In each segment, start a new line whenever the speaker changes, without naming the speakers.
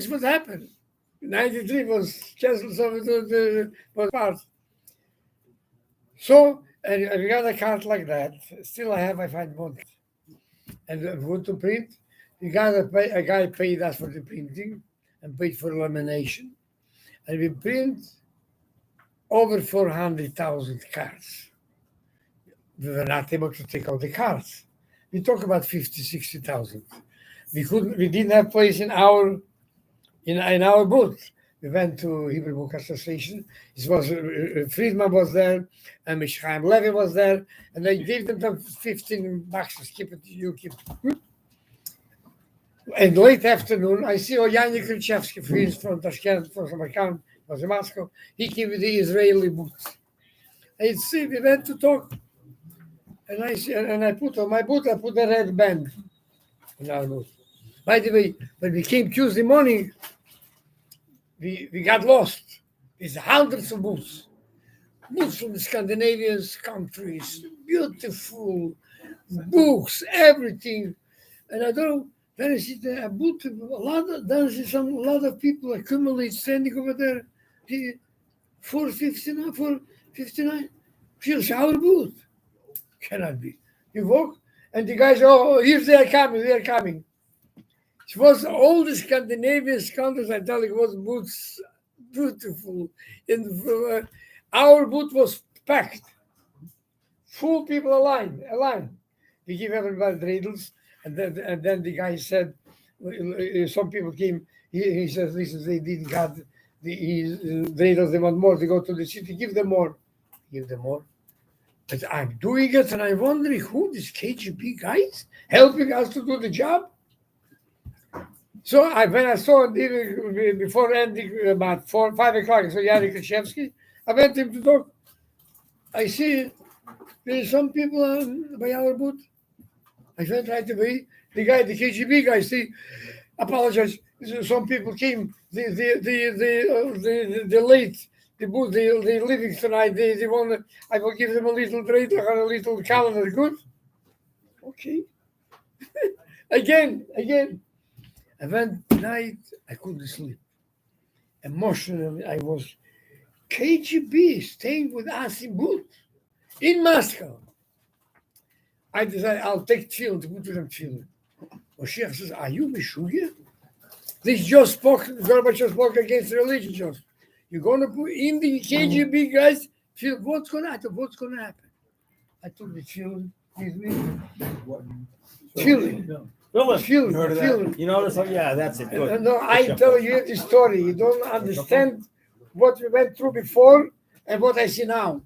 This was happened. 93 was canceled, so the was part. So, and we got a card like that. Still, I find one. And want to print, you gotta pay, a guy paid us for the printing and paid for lamination. And we print over 400,000 cards. We were not able to take out the cards. We talk about 50, 60,000. We didn't have place in our booth. We went to Hebrew Book Association. It was Friedman was there, and Mishraim Levy was there, and they gave them 15 bucks. Keep it, you keep it. And late afternoon, I see Yanni Krichevsky, from Tashkent, from Samarkand, was in Moscow. He came with the Israeli boots. I see, we went to talk, and I put on my boot, I put a red band in our boot. By the way, when we came Tuesday morning, we got lost. There's hundreds of boots from the Scandinavian countries, beautiful books, everything. And I don't know, then I see a boot, a lot of people accumulate standing over there. 459. Feels our boot. Cannot be. You walk, and the guys, here they are coming. It was all the Scandinavian countries, I tell you, was boots, beautiful. And our boot was packed. Full people aligned. We give everybody dreidels, and then the guy said, some people came, he says, listen, they didn't got the dreidels, they want more, they go to the city, give them more. But I'm doing it, and I'm wondering who these KGB guys helping us to do the job. So when I saw him before ending about 5 o'clock, I saw Yanni Krzyzewski. I went to him to talk. I see there's some people by our booth. I went right away. The KGB guy, apologize. Some people came. The late, the booth, they leaving tonight. They want. I will give them a little trade, a little calendar. Good. Okay. Again. I went tonight, I couldn't sleep. Emotionally, I was KGB staying with us in booth in Moscow. I decided I'll take tefillin to put to them tefillin. Moshiach says, are you Meshuggah? This just Gorbachev spoke against religion, just. You're going to put in the KGB guys, what's going to happen? I took the tefillin with me. Tefillin.
You heard of that? You know this? Yeah, that's it. Good.
No, I tell you the story. You don't understand what we went through before and what I see now.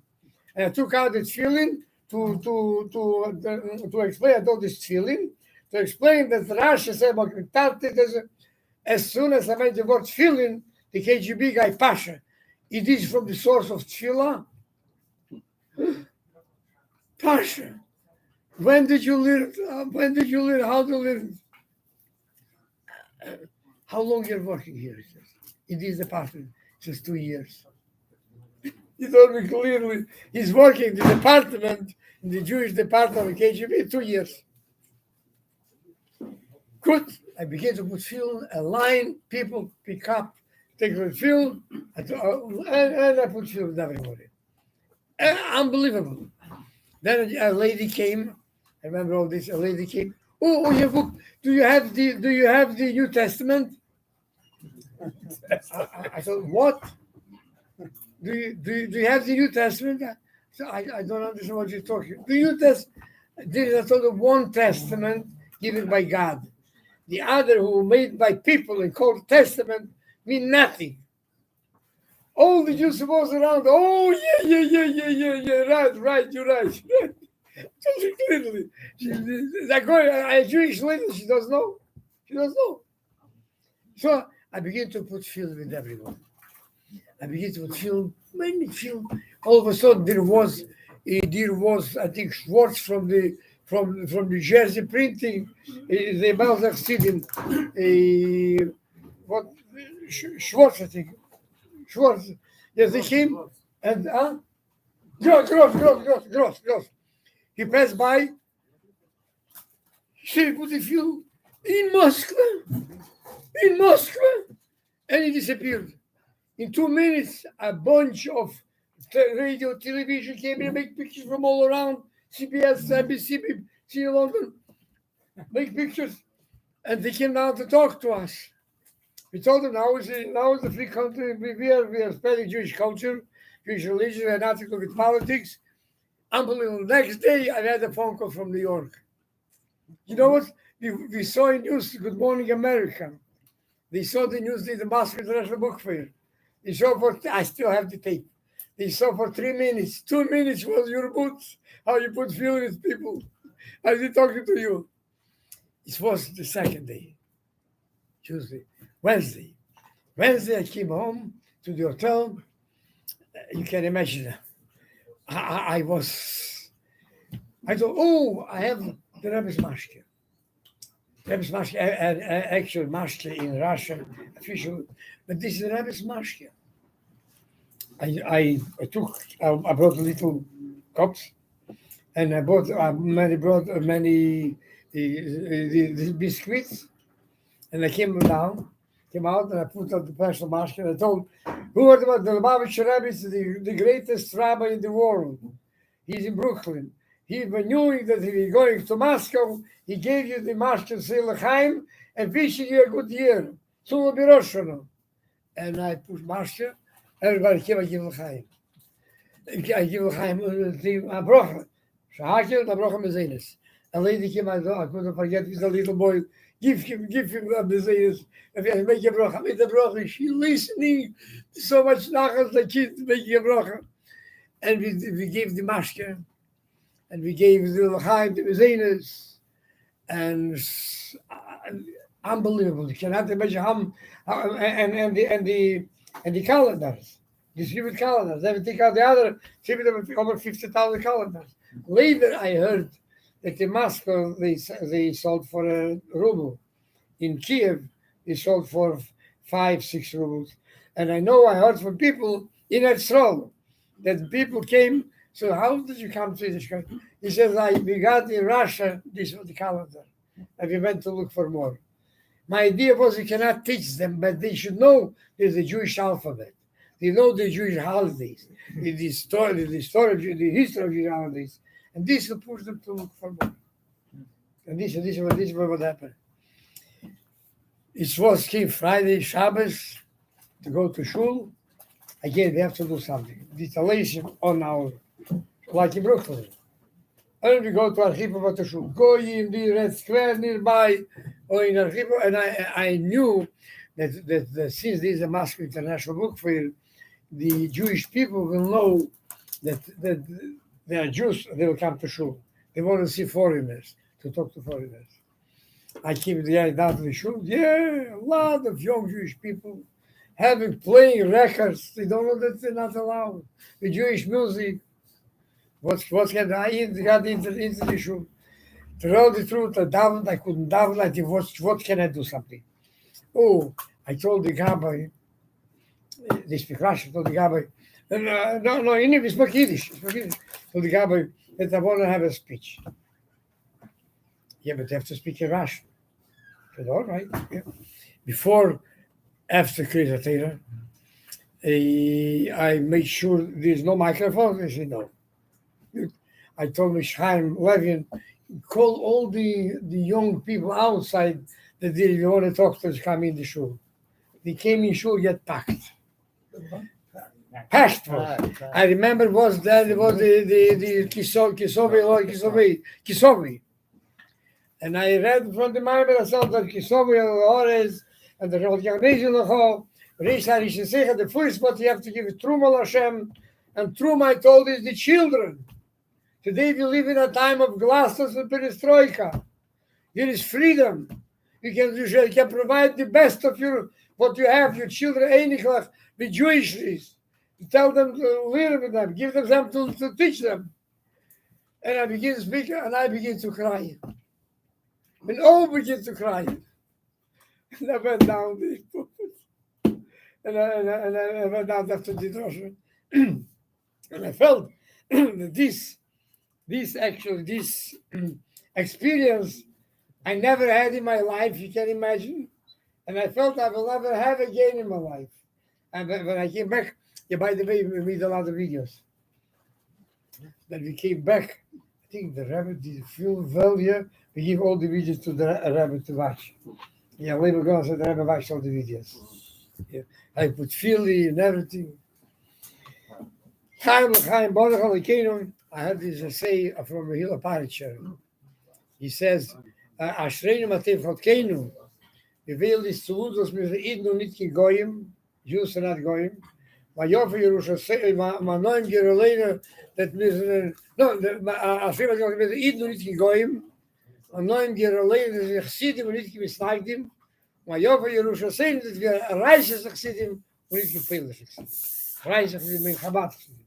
And I took out the tefillin to explain. I told this tefillin to explain that Rashi said, as soon as I made the word tefillin, the KGB guy Pasha, it is from the source of tefillah. Pasha. When did you learn how to learn? How long you're working here? In this department? Just 2 years. He told me clearly he's working in the department, in the Jewish department of KGB, 2 years. Good. I began to put film, a line, people pick up, take the film, and I put film everybody. Unbelievable. Then a lady came. I remember all this. A lady came. Oh, your book. Do you have the New Testament? I thought, what? Do you have the New Testament? So I don't understand what you're talking. The New Testament. There is a sort of one Testament given by God. The other, who made by people and called Testament, mean nothing. All the Jews was around. Oh yeah. Right. You're right. Clearly, a Jewish lady, she doesn't know. So I began to put film with everyone. I began to put many film. All of a sudden, there was I think Schwartz from the Jersey printing. The Balzac student, Schwartz, I think. Schwartz. Yes, they came and Gross. He passed by. He put the film in Moscow. he disappeared. In 2 minutes, a bunch of radio, television came in and make pictures from all around. CBS, NBC, BBC London, make pictures. And they came down to talk to us. We told them now is a free country. We are spreading Jewish culture, Jewish religion, and nothing to do with politics. Unbelievable. Next day, I had a phone call from New York. You know what? We saw in news, Good Morning America. They saw the news, the Moscow International Book Fair. They saw I still have the tape. They saw for 3 minutes. 2 minutes was your boots, how you put feelings people. As they talking to you. It was the second day. Tuesday. Wednesday, I came home to the hotel. You can imagine. I thought, oh, I have the Rebbe's mashke. Rebbe's mashke, actual mashke in Russia, official, but this is the Rebbe's mashke. I brought a little cups, and I brought many biscuits, and I came out and I put out the personal mask and I told, who heard about the Lubavitcher Rebbe is the greatest rabbi in the world. He's in Brooklyn. He, when knowing that he was going to Moscow, he gave you the mask and say L'chaim and wishing you a good year. So will be Rosh Hashanah. And I put mask, everybody came, I give L'chaim. I give L'chaim a brocha. Shahakil, a brocha mezenes. A lady came, I couldn't forget, with a little boy. Give him a business. If I make a bracha, make the bracha. She listening so much nachas the kids making a bracha. And we gave the mashke, and we gave the l'chaim, the business, and unbelievable. You cannot imagine how and the calendars, distributed calendars. They would take out the other, distributed over 50,000 calendars. Later, I heard that in Moscow they sold for a ruble. In Kiev, they sold for 5-6 rubles. And I heard from people in Etzrol that people came. So how did you come to this country? He says, we got in Russia, this was the calendar. And we went to look for more. My idea was you cannot teach them, but they should know there's a Jewish alphabet. They know the Jewish holidays, the history of Jewish holidays. And this will push them to look for more. And this is what happened. It came Friday, Shabbos, to go to shul. Again, we have to do something. Distillation on our, like in Brooklyn. And we go to Archipo to shul. Go in the Red Square nearby, or in Archipo. And I knew that since there is a Moscow International Book Fair, the Jewish people will know that they are Jews, they will come to shul. They want to see foreigners, to talk to foreigners. I came the guy down to the shul. Yeah, a lot of young Jewish people playing records. They don't know that they're not allowed. The Jewish music. What can I got into the shul? To tell the truth, I couldn't daven. I think, what can I do something? Oh, I told the Rabbi, they speak Russian, told the Rabbi, no, he spoke Yiddish. Told the Rabbi that I want to have a speech. Yeah, but they have to speak in Russian. I said, all right. Yeah. After Kriyat Torah, I made sure there's no microphone. They said, no. I told Chaim Levin, call all the young people outside that they want to talk to us, come in the shul. They came in shul, get packed. Packed. I remember it was the Kisovi. And I read from the Bible, I saw that Kisovi Ores and the Organization Lecho, the first what you have to give is Truma Hashem, and Truma I told is the children. Today we live in a time of glasnost and perestroika. There is freedom. You can provide the best of what you have, your children, Einiglach, the Jewishness. You tell them to learn with them, give them something to teach them. And I begin to speak, and I begin to cry. And all begin to cry. And I went down the pulpit. And I went down after the drosha. And I felt that this experience I never had in my life, you can imagine. And I felt I will never have again in my life. And when I came back, by the way, we made a lot of videos. Then we came back. I think the Rabbi did feel well here. We give all the videos to the Rabbi to watch. Yeah, later on, so the Rabbi watched all the videos. Yeah. I put Philly and everything. I had this essay from Hillel Paritcher. He says, Ashreinu Matev Chodkeinu. We will this to lose us with the Idnu Nitki Goyim, Jews are not Goyim. My Yofa Yerusha, my Noim Gerolena, that means, no, Ashreinu Matev with the Idnu Nitki Goyim, my Noim Gerolena, the Chassidim, Nitki Misnagdim, my Yofa Yerusha, saying that we are righteous Chassidim, Nitki Pelish Chassidim. Righteous Chassidim, in Chabad Chassidim.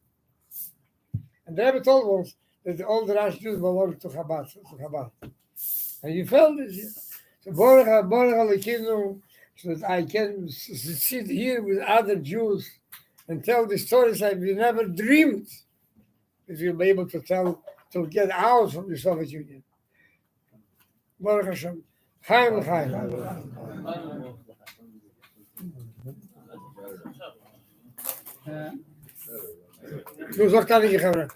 And the Rebbe told us that all the Rash Jews belong to Chabad. And you felt it. So Baruch Alekinu, so that I can sit here with other Jews and tell the stories that we never dreamed that we'll be able to tell, to get out from the Soviet Union. Baruch Hashem. Chaim L'chaim. Nu sagt er nicht, Herr.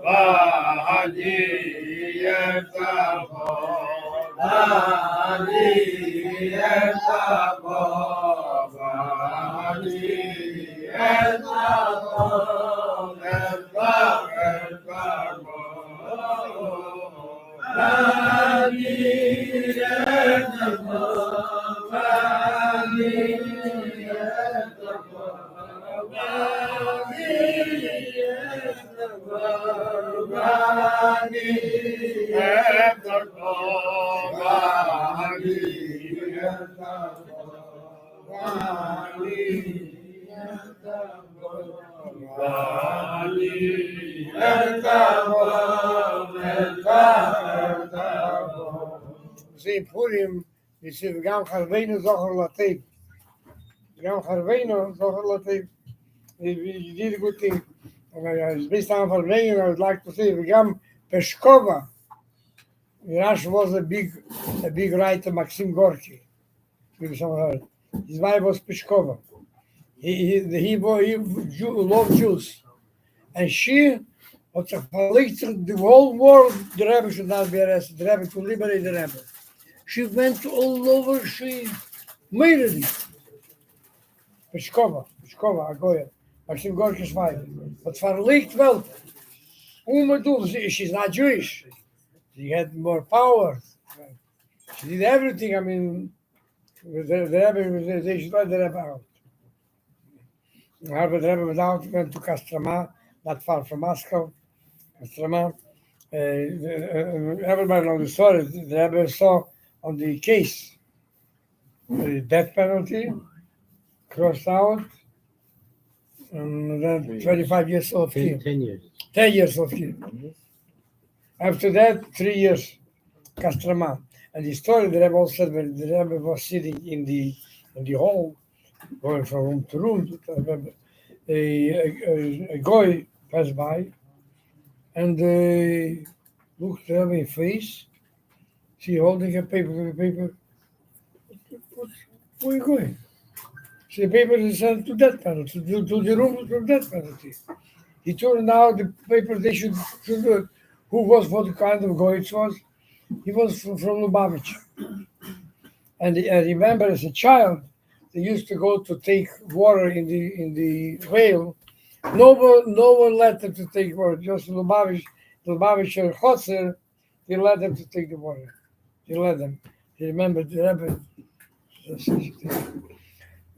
Bahadi
See, Purim, you see, Gam Harveinu Zohar Latev. Gam Harveinu Zohar Latev. You did a good thing. And based on Farbrengen, I would like to say, Gam Peshkova. Rash was a big writer, Maxim Gorky. His wife was Peshkova. He loved Jews. And she had verlegt the whole world, the Rebbe should not be arrested, the Rebbe to liberate the Rebbe. She went all over, she made it. Peshkova, Agoya, Maxim Gorky's wife. But verlegt well. She's not Jewish. She had more power. She did everything. I mean, the Rebbe, they should let the Rebbe out. The Rebbe was out, went to Kostroma, not far from Moscow. Kostroma. Everybody knows the story. The Rebbe saw on the case the death penalty, crossed out, and then 25 years old.
10 years.
10 years old. After that, 3 years, Kostroma. And the story, the Rebbe also said when the Rebbe was sitting in the hall, going from room to room, a guy passed by and looked the Rebbe in the face, see holding a paper. Where are you going? See, the paper is sent to death penalty, to the room for death penalty. He turned out the paper they should do it. Who was, what kind of guy it was? He was from Lubavitch. And I remember as a child, they used to go to take water in the well. No one let them to take water. Just Lubavitch Chotzer, they let them to take the water. They let them. They remember the Rebbe.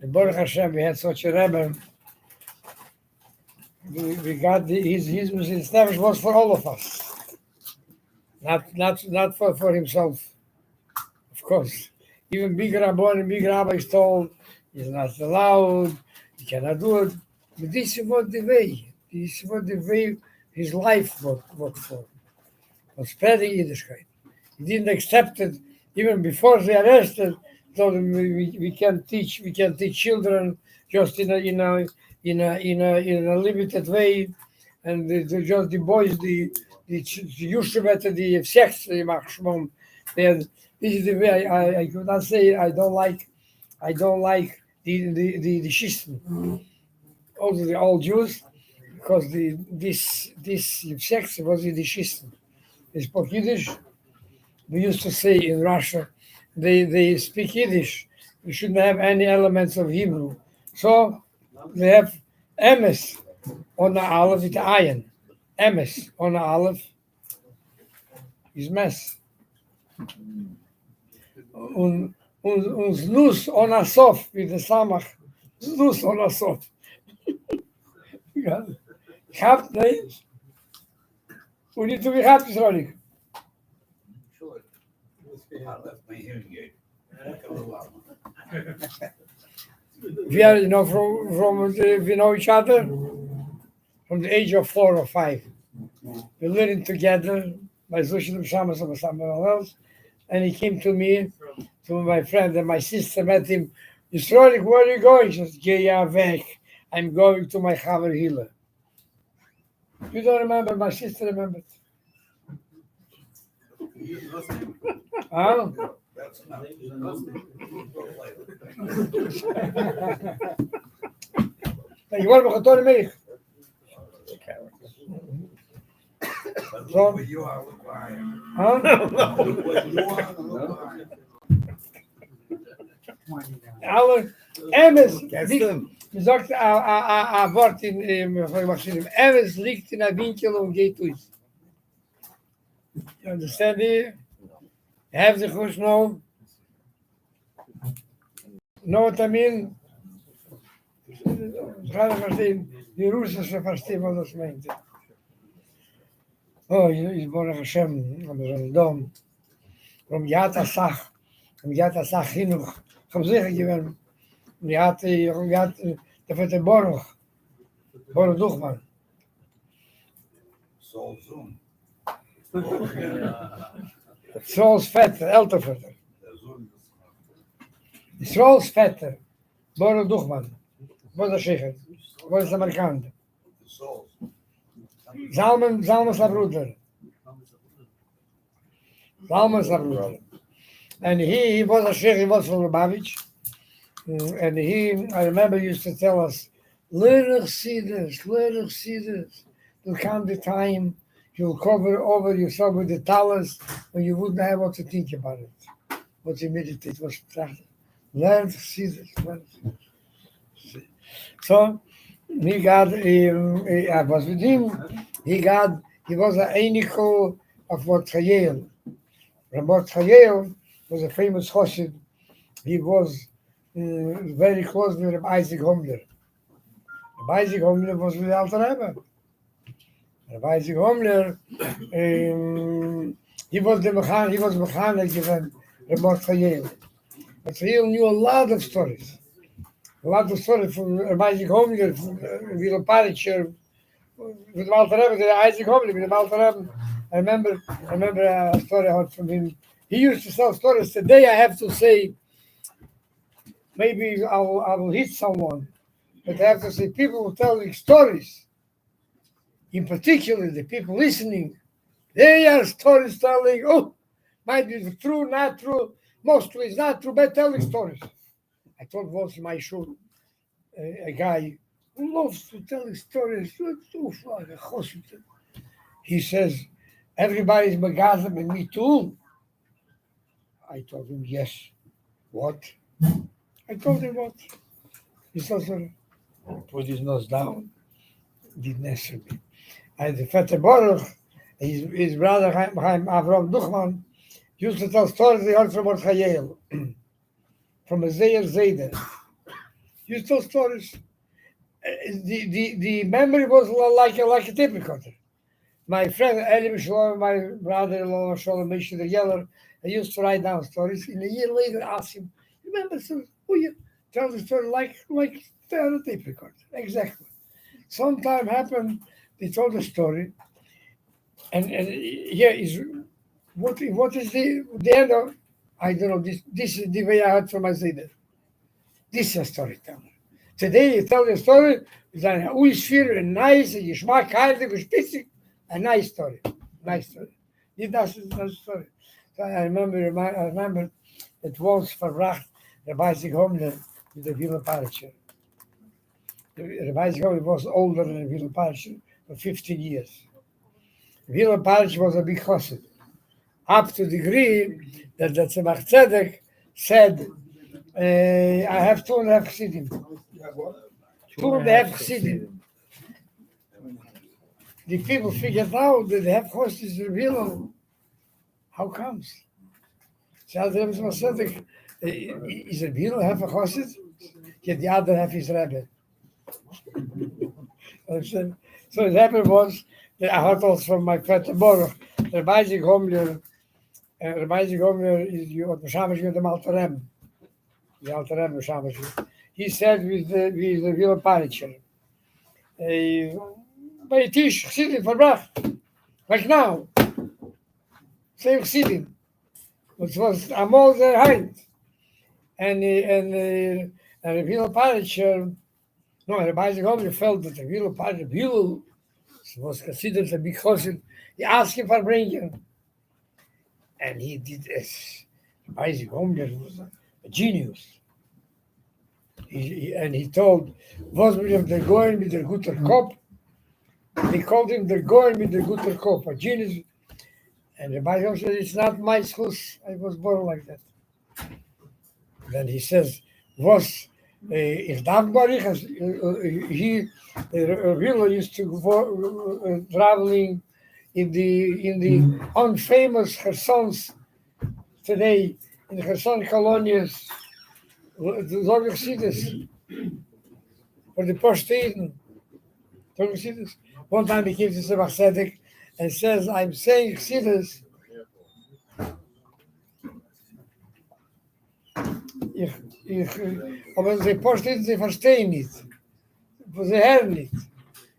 The Baruch Hashem, we had such a Rebbe. We got his establishment was for all of us. Not for himself, of course. Even big Rabbon and big rabbis told he's not allowed, he cannot do it. But this is what the way. This is what the way his life worked for. Was spreading Yiddishkeit. He didn't accept it even before they arrested. Told him we can't teach children just in a limited way, and just the boys the Yushaveta, the sex maximum. This is the way I could not say I don't like the system. Also the old Jews, because this sex was in the system. They spoke Yiddish. We used to say in Russia, they speak Yiddish. We shouldn't have any elements of Hebrew. So they have emes on the aleph with the ayin. Emes on the aleph is mess. Und Znus on a sof with the samach. Znus on a sof. Gehabt, nee? Hoe niet toe gehabt is, Ronnie?
I left my hearing aid.
We are, we know each other from the age of 4 or 5. We learned together by Zushilim Shamas or someone else, and he came to me, to my friend, and my sister met him. Yisrolik, where are you going? She says, Geya weg. I'm going to my Chaver Hillel. You don't remember? My sister remembered. Huh?
That's enough.
You want to go to me?
Look what you are, look where I am.
Huh?
Look what you are, look where I am.
Alle Emes
Kennst
liegt,
du ihn?
man sagt ein Wort in Maschinen. Emes liegt in einem Winkel und geht durch. You understand it? Have the Chush know? Know what I mean? Gerade verstehen, die Russische verstehen, was das meint. Oh, ich Baruch Hashem, aber so ein Dom. Vom Yata Sach Hinuch. Ich habe sicher gewöhnt. Die hat, der Vater Baruch Duchmann.
So Sohn.
Saul's Vetter, älter Vater.
Der Sohn des
Saul's Vetter, Baruch Duchmann. Was ist sicher? Was ist Amerikaner?
Sohn.
Zaltzman ist der Bruder. Zaltzman ist der Bruder. And he was a sheikh, he was from Lubavitch. And I remember, used to tell us, little see this. There'll come the time you'll cover over yourself with the towels when you wouldn't have what to think about it. What you meditate, what's learn to see this. So, he got, I was with him, he was an einikel of what Hillel. Rabbi Hillel was a famous Chossid. He was very close with Rabbi Isaac Homler. Rabbi Isaac Homler was with Alter Rebbe. Rabbi Isaac Homler, he was mechanic given Rabbi Hillel. But Hillel knew a lot of stories. A lot of stories from Rabbi Isaac Homler, from Hillel Paritcher, with Alter Rebbe, Isaac Homler, with Alter Rebbe. I remember a story I heard from him. He used to tell stories. Today I have to say, maybe I will hit someone, but I have to say people who tell stories, in particular the people listening, they are storytelling. Oh, might be true, not true, mostly it's not true, but telling stories. I told once in my show a guy who loves to tell stories. He says, everybody's Megazim and me too. I told him, yes. What? I told him what? He said, put his nose down. Didn't answer me. And the Vater Baruch, his brother Chaim Avram Duchman, used to tell stories they heard from Hillel, from Isaiah Zayda. He used to tell stories. The memory was like a tape recorder. My friend Eli Mishloim, my brother-in-law Shalom Misha the Yeller, I used to write down stories. And a year later, I asked him, remember, you tell the story like tell a tape recorder. Exactly. Sometime happened, they told the story, and here is what is the end of, I don't know, this is the way I heard from Isaiah. This is a storyteller. Today you tell the story, it's an Uishfir, and nice, and Yishmak, heilig, and spitzig. A nice story. That's the story. So I remember that once verbracht Rabbi Isaac Homler with the Hillel Paritcher. Rabbi Isaac Homler was older than Hillel Paritcher for 15 years. Hillel Paritcher was a big chassid, up to the degree that the Tzemach Tzedek said, I have 2.5 chassidim. 2.5 chassidim. The people figured out that they have chassidus from Hillel. How comes? So the Rebbe said, is it Hillel have a chassid? Yet the other half is Rabbi. So it happened was that I heard also from my Vater Baruch, Rabbi Isaac Homler is you Meshamash with the Alter Rebbe. The Alter Rebbe Meshamash. He said with the Hillel Paritcher. By Tish, Chassidim verbracht. Like now. Same Chassidim. Which was Amol the Hind. And Hillel Paritcher, Rabbi Isaac Homler felt that the Hillel Paritcher, Hillel was considered a big chassid. He asked him Farbrengen. And he did this. Rabbi Isaac Homler was a genius. He told, was mit der Goyen mit der guter Kopf. They called him the Goyen mit der guter Kopf, a genius. And Rabbi Homler said, it's not my schus. I was born like that. Then he says, was ich dankbar ich, as he really used to go traveling in the unfamous Chersons today, in the Cherson colonies, so ich see this, for the poor Eden. So you see this? One time he came to Sebach Tzedek and says, I'm saying Chassidus, aber sie verstehen, sie verstehen nicht. Sie hören nicht.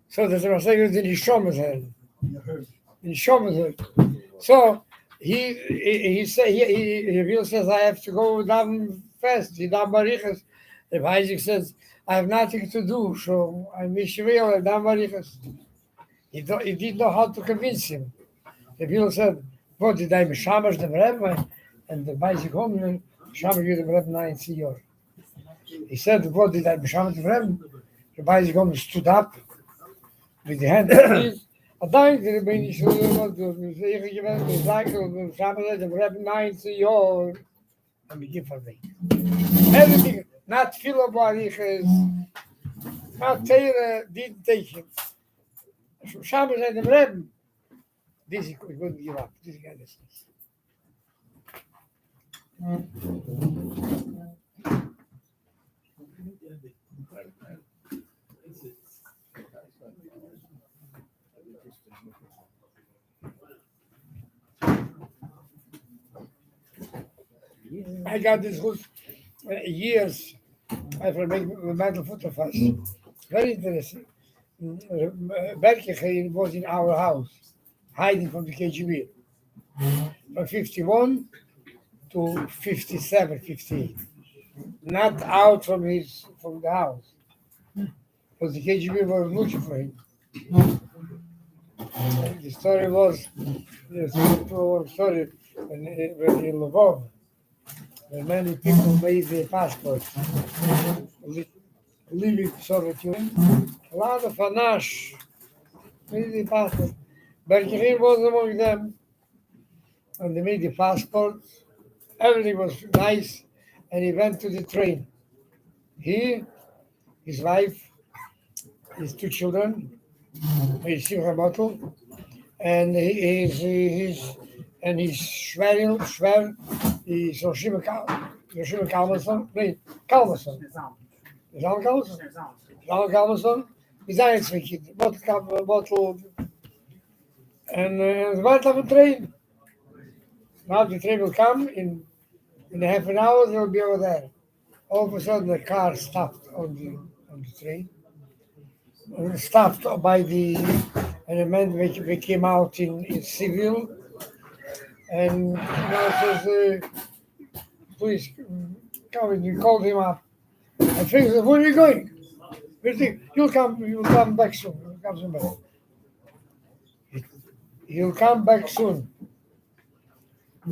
So that Sebach Tzedek is in die Shomes hören. In die Shomes hören. So he says, I have to go down fast. He down Barichas. The Isaac says, I have nothing to do, so I'm Mishriel and down Barichas. He didn't know how to convince him. The people said, what did I Shamash the Rebbe? And the Isaac home, Shamash the Rebbe 90 years. He said, what did I Shamash the Rebbe? The Isaac home stood up with the hand like this. I died the Rebbe Shulman to the Shamash the Rebbe 90 years. And we give for me. Everything, not Philo Barichas, not Taylor, didn't take him. Shabbos and the Rebbe, this he couldn't give up. This guy listens. I got this good years after making the Mendel photo fast. Very interesting. Berkegeen was in our house, hiding from the KGB. From 51 to 57, 58. Not out from the house. Because the KGB was looking for him. The story was, one story when in Lvov, when many people made their passports, leaving Soviet Union. A lot of Anash made the passport. Berkegeen was among them. And they made the passport. Everything was nice. And he went to the train. He, his wife, his two children, his bottle, and his schwer, his Yoshima Kalmason, Kalmason. Is Alan Kalmason? Alan Kalmason. He's ein zwei Kinder. Bottle. And the went on the train. Now the train will come in a half an hour. They'll be over there. All of a sudden, the car stopped on the train. And stopped by and the man we came out in civil. And says, please come. And we called him up. And Frank said, where are you going? You'll come back soon. He'll come back soon.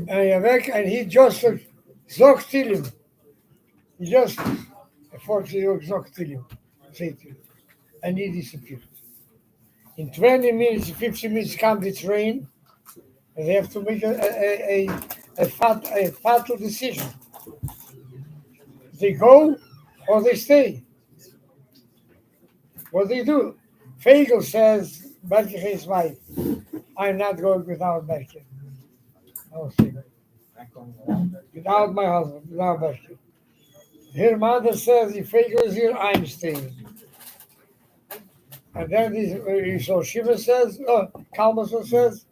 And he just zogt till him. He just 40-year-old zogt till him. And he disappeared. In 20 minutes, 15 minutes come the train, and they have to make a fatal decision. They go or they stay. What they do? Fagel says, Berkegeen's wife, I'm not going without Berkegeen. Without my husband, without Berkegeen. Her mother says, if Fagel is here, I'm staying. And then so Shiva says, Kalmason says,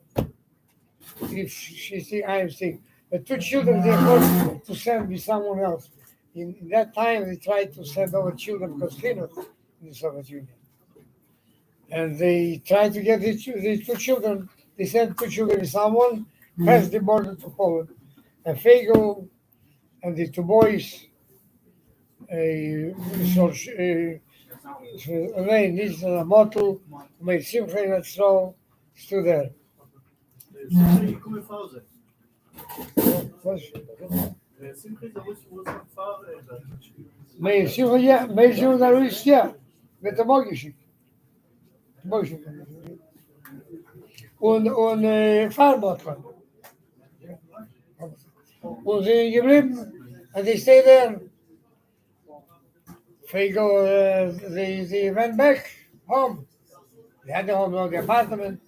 if she thinks I'm staying. The two children, they forced to send me someone else. In that time, they tried to send over children because Hillel in the Soviet Union. And they tried to get the two children. They sent two children with someone, passed the border to Poland. And Fagel and the two boys, this is a model, made Simcha in that stroll, stood there. Meir Simcha da Russia, mit der Mogische. Und Farbrengen. Und sie geblieben, And they stay there. They went back home. They had the home, not the apartment.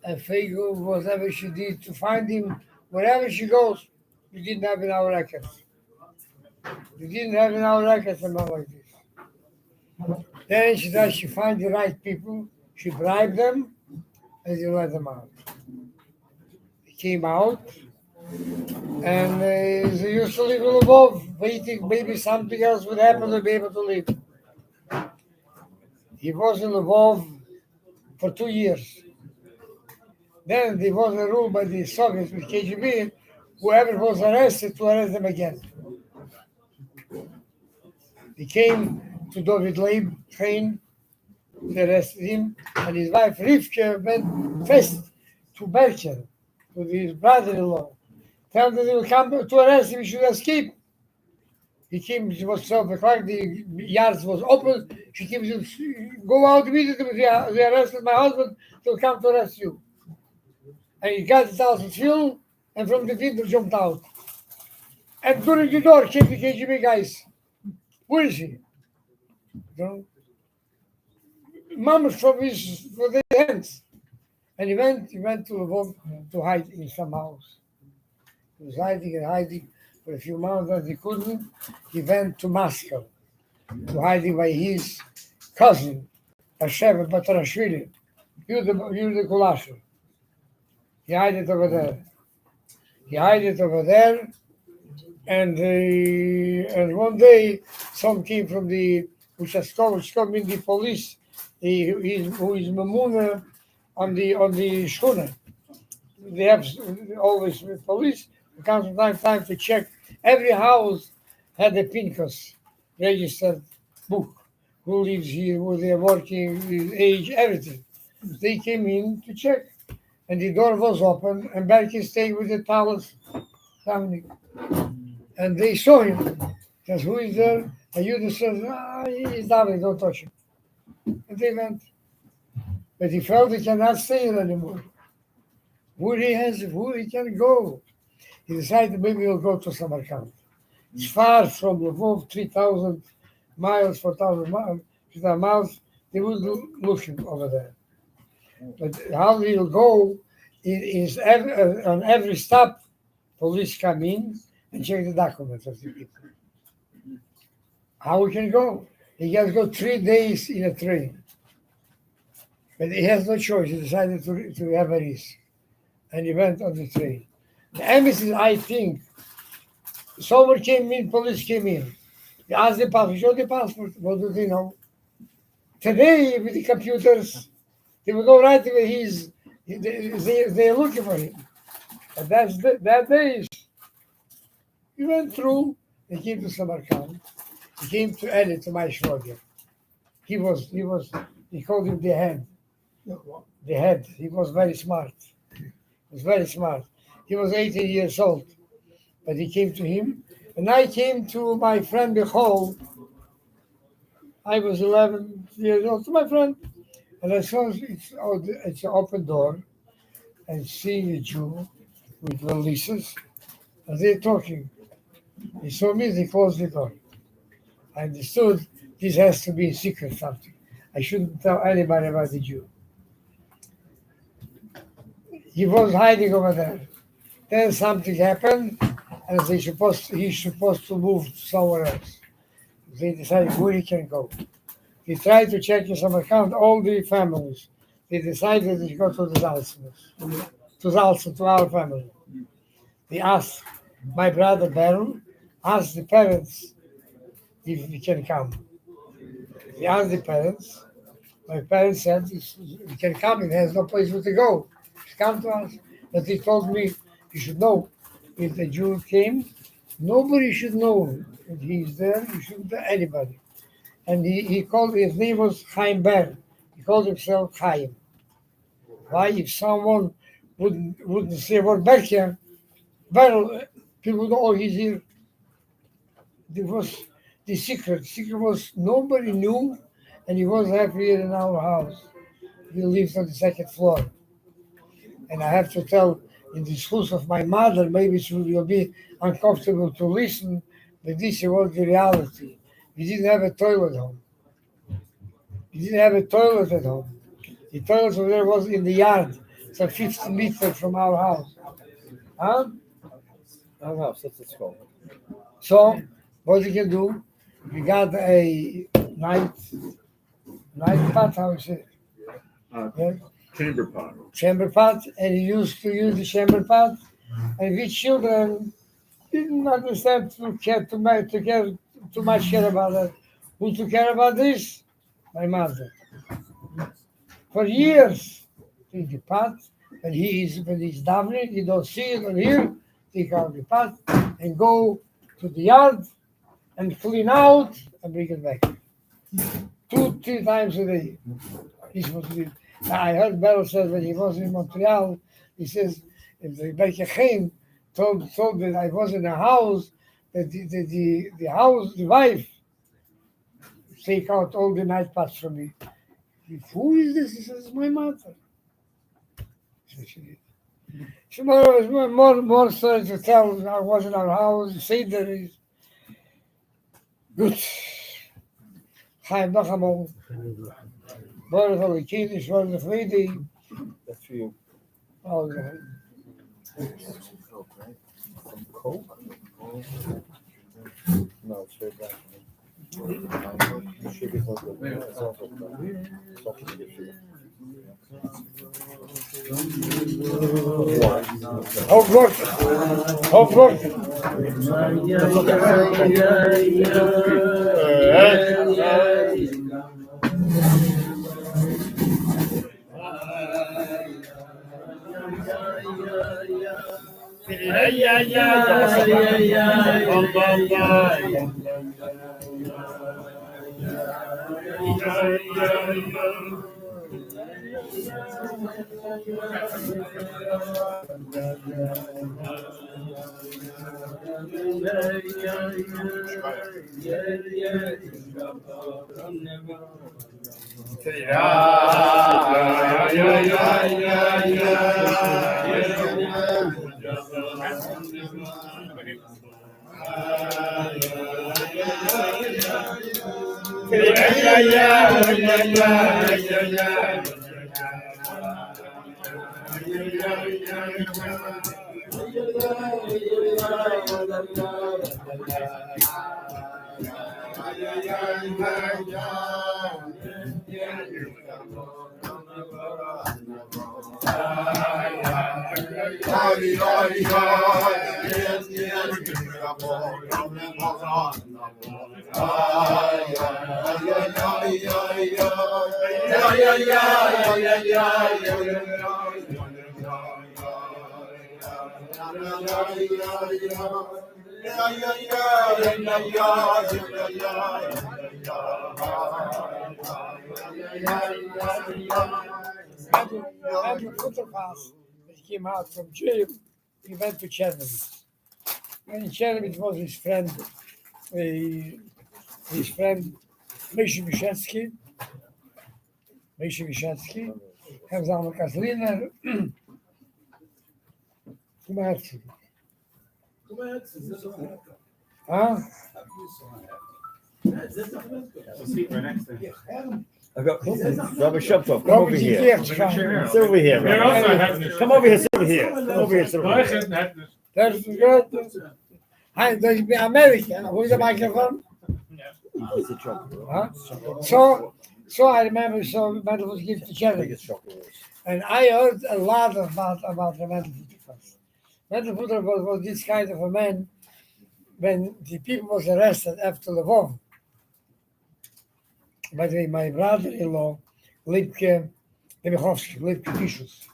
And Fego, whatever she did to find him, wherever she goes, we didn't have in our records. We didn't have in our records a man like this. Then she does, she find the right people, she bribed them, and she let them out. They came out, and they used to live above, waiting maybe something else would happen to be able to live. He was in Lvov for 2 years. Then there was a rule by the Soviets with KGB, whoever was arrested, to arrest them again. They came to David Leib train, they arrested him, and his wife Rivka went first to Berker, to his brother-in-law. Tell them they will come to arrest him, he should escape. He came, it was 12 o'clock, the yards was open, she came to go out immediately, they arrested my husband, they'll come to arrest you. And he got it out of fuel, and from the window jumped out. And during the door came the KGB guys. Where is he? Mamas from their hands. And he went to Lvov to hide in some house. He was hiding for a few months, and he couldn't. He went to Moscow to hiding by his cousin, Asheva Batarashvili, Yuda Kulasher. He hid it over there. And one day, some came from the Uchaskovich, the police, who is Mamuna on the schooner. They have always police who comes from time to time to check. Every house had a Pincus registered book. Who lives here, where they're working, his age, everything. They came in to check. And the door was open, and Berkey stayed with the Tammuz family. And they saw him. Says, who is there? And Yudah says, he's David, don't touch him. And they went. But he felt he cannot stay here anymore. Where he can go. He decided maybe he'll go to Samarkand. It's far from Lvov, 3,000 miles, 4,000 miles, 3,000 miles. They will look him over there. But how he'll go is on every stop, police come in and check the documents of the people. How he can go? He has to go 3 days in a train. But he has no choice. He decided to have a risk. And he went on the train. The embassies, I think, someone came in, police came in. They asked the passport, show the passport. What do they know? Today, with the computers, they will go right away. They're looking for him. And that day, he went through. He came to Samarkand. He came to Eli, to my Shrodia. He called him the head. The head. He was very smart. He was 18 years old. But he came to him. And I came to my friend Bechol. I was 11 years old, to my friend. And I saw it's an open door, and seeing a Jew with valises, and they're talking. He saw me, they closed the door. I understood this has to be a secret something. I shouldn't tell anybody about the Jew. He was hiding over there. Then something happened, and he's supposed to move somewhere else. They decided where he can go. He tried to check in some account all the families. They decided to go to the Zaltzman, to our family. They asked my brother Baron, asked the parents if we can come. He asked the parents. My parents said, we can come, he has no place where to go. Just come to us. But he told me, you should know, if the Jew came, nobody should know that he's there. You shouldn't tell anybody. And he called, his name was Chaim Ber. He called himself Chaim. Why? If someone wouldn't say word back here, well, people would know, oh, he's here. There was the secret. The secret was nobody knew, and he was happy here in our house. He lived on the second floor. And I have to tell, in the schools of my mother, maybe it will be uncomfortable to listen, but this was the reality. We didn't have a toilet home. We didn't have a toilet at home. The toilet over there was in the yard, so 50 meters from our house. Huh?
Our house, that's its called.
So, what you can do, we got a night pot, how is it? Yeah.
Chamber pot.
Chamber pot, and he used to use the chamber pot, and we children didn't understand to care too much care about that. Who took care about this? My mother. For years, take the pot, when he's davening, he don't see it or hear, take out the pot and go to the yard and clean out and bring it back. 2-3 times a day. He's supposed to do. I heard Mendel said when he was in Montreal, he says, if the Rebbe came, told that I was in a house, that the house, the wife, take out all the night pots from me. Who is this? He says, my mother. She more stories to tell. I was in our house, say there is good. Chaim noch einmal. Baruch HaLekidish, Baruch HaFriedi.
That's for you.
All right.
Some Coke? No, it's straight back. Sugar's not good. It's also good. It's also good sugar.
Hoofdblok. Andrew Futterfass, when he came out from jail, he went to Chernobyl. And in Chernobyl was his friend Moshe Mishetsky, Herr Zaltzman Kasliner. Come on. Huh?
I got Rabbi Shabtov, come over here. Sit over here, Rabbi. Come over here, sit over here. Come over here, sit over here.
That's good. Hi, there's America. Who's the microphone? Huh? So I remember, Mendel was given to charity. And I heard a lot about the Mendel Futterfass. Mendel Futterfass was this kind of a man when the people was arrested after Lvov. By the way, my brother-in-law, Lipke Fischus.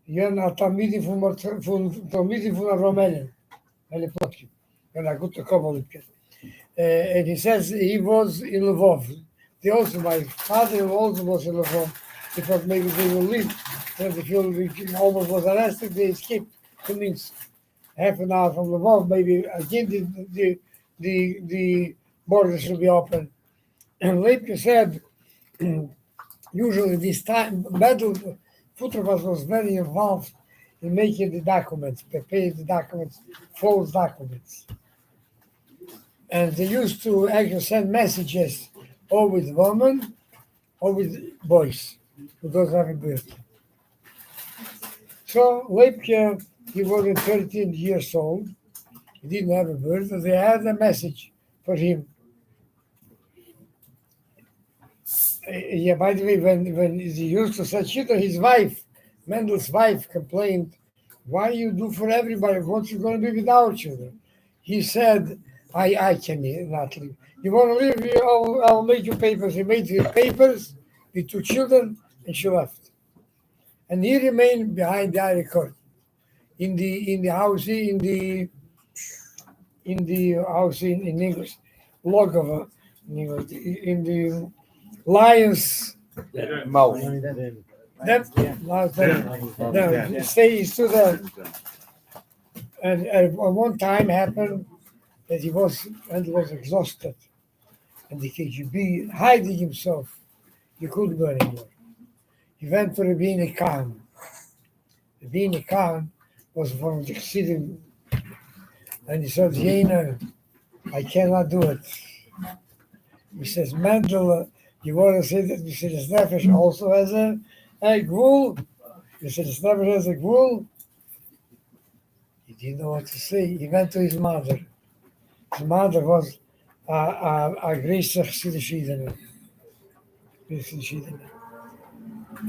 Jön Talmidim von Rumänien, meine Plotkin, and I got to come Lipke. And he says he was in Lvov. My father also was in Lvov. He thought maybe they will leave. When the film almost was arrested, they escaped to Minsk. Half an hour from Lvov, maybe again the borders will be open. And Lipke said, usually this time, Mendel Futterfass was very involved in making the documents, preparing the documents, false documents. And they used to actually send messages or with women or with boys who don't have a birth. So Leibke, he was 13 years old. He didn't have a birth, and they had a message for him. Yeah, by the way, when he used to say children, his wife, Mendel's wife, complained, why you do for everybody? What's you going to be with our children? He said, I can not leave. You want to leave? I'll make you papers. He made the papers with 2 children, and she left. And he remained behind the iron curtain in the house in house in English, Logova, in the Lions.
Mouth.
No, stay stood there. And at one time happened that he was exhausted, and the KGB hiding himself. He couldn't go anymore. He went to Rabbi Khan. Rabbi Khan was from the Chassidim, and he said, Jena, I cannot do it. He says, Mendel, you want to say that Mr. Nefesh also has a gvul? Mr. Nefesh has a gvul? He didn't know what to say. He went to his mother. His mother was a great Chassidish.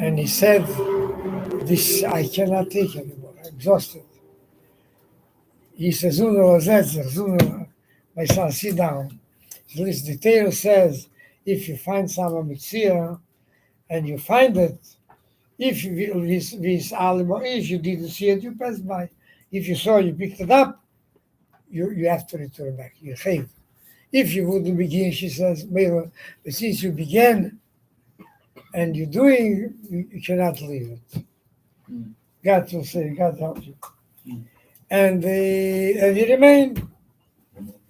And he said, this I cannot take anymore. I'm exhausted. He says, Zuno, my son, sit down. So this detail says, if you find some mitzvah and you find it, if you didn't see it, you pass by. If you saw, you picked it up, you have to return back. You have. If you wouldn't begin, she says, but since you began and you're doing, you cannot leave it. God will say, God help you. And he remained.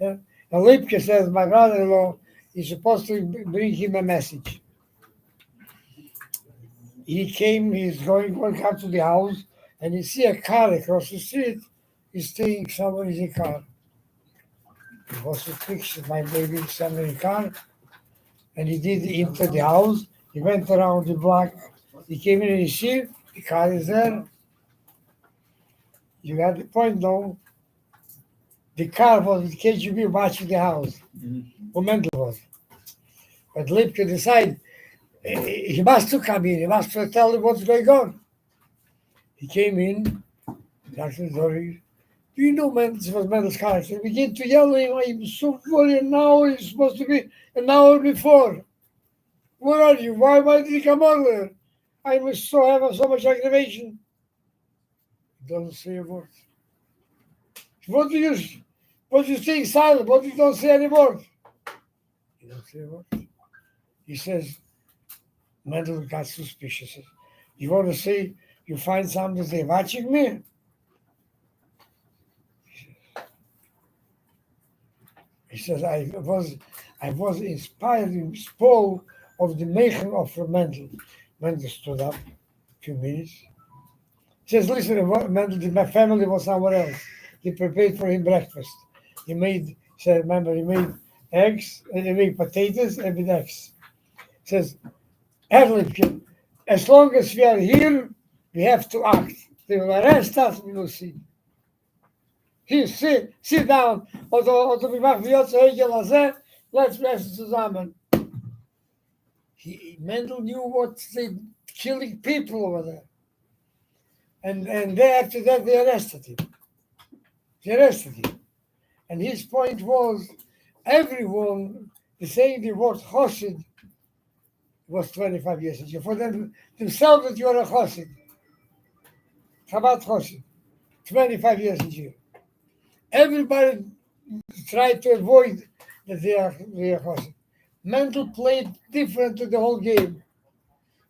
Yeah. And Lipke says, my brother-in-law is supposed to bring him a message. He came, he's going up to the house, and he see a car across the street. He's staying somewhere in the car. He was to fix my baby somewhere in the car. And he did enter the house. He went around the block. He came in and he see the car is there. You got the point, though. The car was with KGB watching the house. Who Mendel was. But Lipke decided he must to come in. He must to tell him what's going on. He came in. Doctor Dori, do you know Mendel was Mendel's car? He began to yell at him, I'm so worried now. It's supposed to be an hour before. Where are you? Why did you come earlier? I must have so much aggravation. He doesn't say a word. What do you staying silent? What do you don't say any word? He don't say a word. He says, Mendel got suspicious. You want to say you find something they're watching me? He says, I was inspired in spoke of the making of Mendel. Mendel stood up a few minutes. He says, listen, Mendel, my family was somewhere else. He prepared for him breakfast. He made eggs, and he made potatoes and with eggs. He says, Erlich, as long as we are here, we have to act. They will arrest us, we will see. Here, sit down. Oder wir machen jetzt Hegel, let's rest zusammen. Mendel knew what they killing people over there. And after that, they arrested him. And his point was, everyone, saying the word Chosid was 25 years in jail. For them to sell that you're a Chosid. Chabad Chosid. 25 years in jail. Everybody tried to avoid that they are Chosid. Mendel played different to the whole game.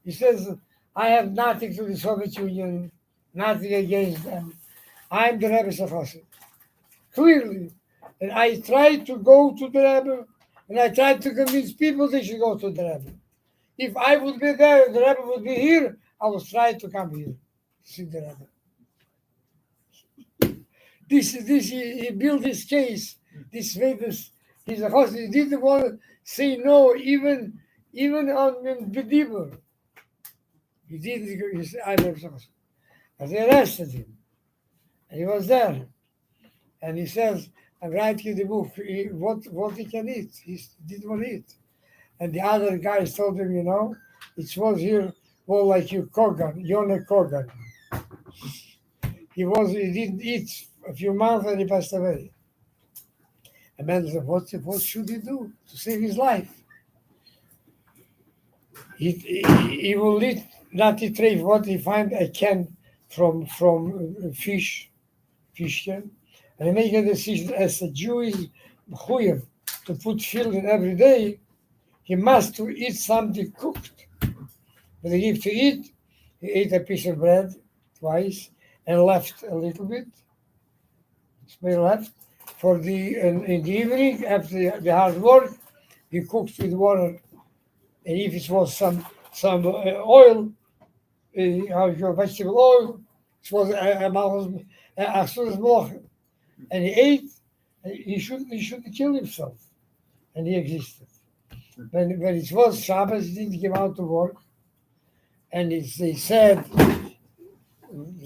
He says, I have nothing to the Soviet Union, nothing against them. I'm the Rebbe Chosid. Clearly. And I tried to go to the Rebbe, and I tried to convince people they should go to the Rebbe. If I would be there and the Rebbe would be here, I was trying to come here to see the Rebbe. he built this case. This famous, he's a host. He didn't want to say no, even on Bedibur. He didn't. He said, I don't know. And they arrested him, and he was there, and he says, "I'm writing the book. What he can eat? He didn't want to eat." And the other guys told him, it was here more like you Kogan, Yonah Kogan. He didn't eat a few months and he passed away. And Mendel said, what should he do to save his life? He will not eat treif. What he find a can from fish can, and he make a decision as a Jewish chuyev to put filling every day. He must to eat something cooked. But they give to eat. He ate a piece of bread twice and left a little bit. Smell left. In the evening, after the hard work, he cooked with water. And if it was some oil, vegetable oil, it was as soon as morgen. And he ate. He shouldn't kill himself. And he existed. When it was Shabbos, he didn't give out to work. And they said,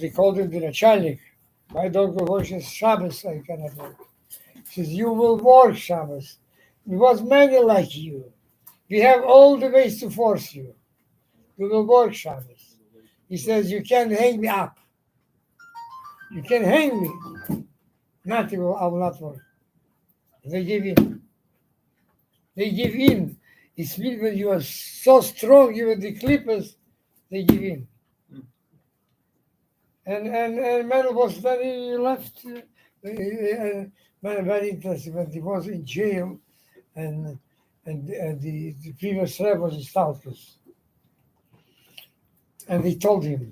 they called him the Nachalnik. Why don't you work Shabbos? I cannot work. He says, you will work Shabbos. There was many like you. We have all the ways to force you. You will work Shabbos. He says, you can't hang me up. You can hang me. Nothing, I will not work. They give in. They give in. It's means when you are so strong, even the clippers, they give in. And Mendel was very left, very interesting. When he was in jail, and the previous Rebbe was in Stalkus. And they told him,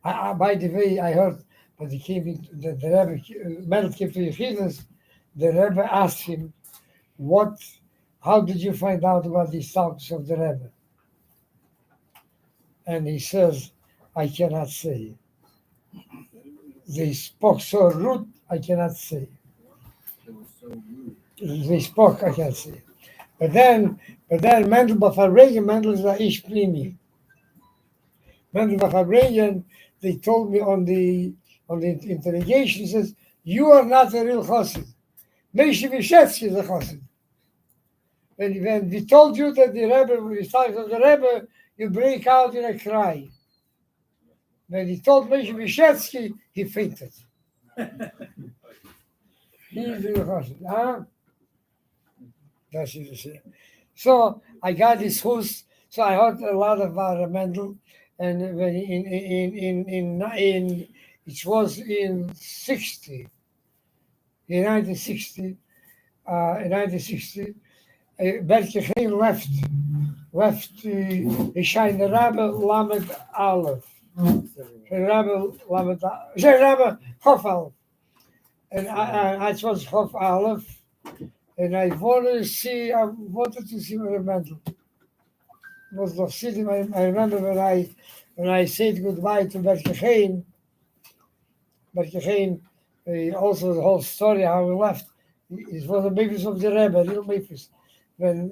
by the way, I heard when he came in, the Rebbe, Mendel came to Yechidus, the Rebbe asked him, how did you find out about the Stalkus of the Rebbe? And he says, I cannot say. They spoke so rude, I cannot say. They spoke, I can't say. But then Mendel Farbrengen, Mendel is a ish primi. Mendel Farbrengen, they told me on the interrogation, he says, you are not a real chassid. Moshe Vyshetsky is a chassid. When we told you that the Rebbe, the stories of the Rebbe, you break out in a cry. When he told Moshe Vyshetsky, he fainted. He's real chassid. Huh? That's it. So I got this house. So I heard a lot about Mendel, and when it was in 1960, Berkegeen left Shine Rabbi Lamed Aleph, Rabbi Hof Aleph, and I was Hof Aleph. And I wanted to see Mendel. Was the city. I remember when I said goodbye to Berkegeen. Berkegeen, also the whole story how we left. It was the Beis of the Rebbe, real Beis. When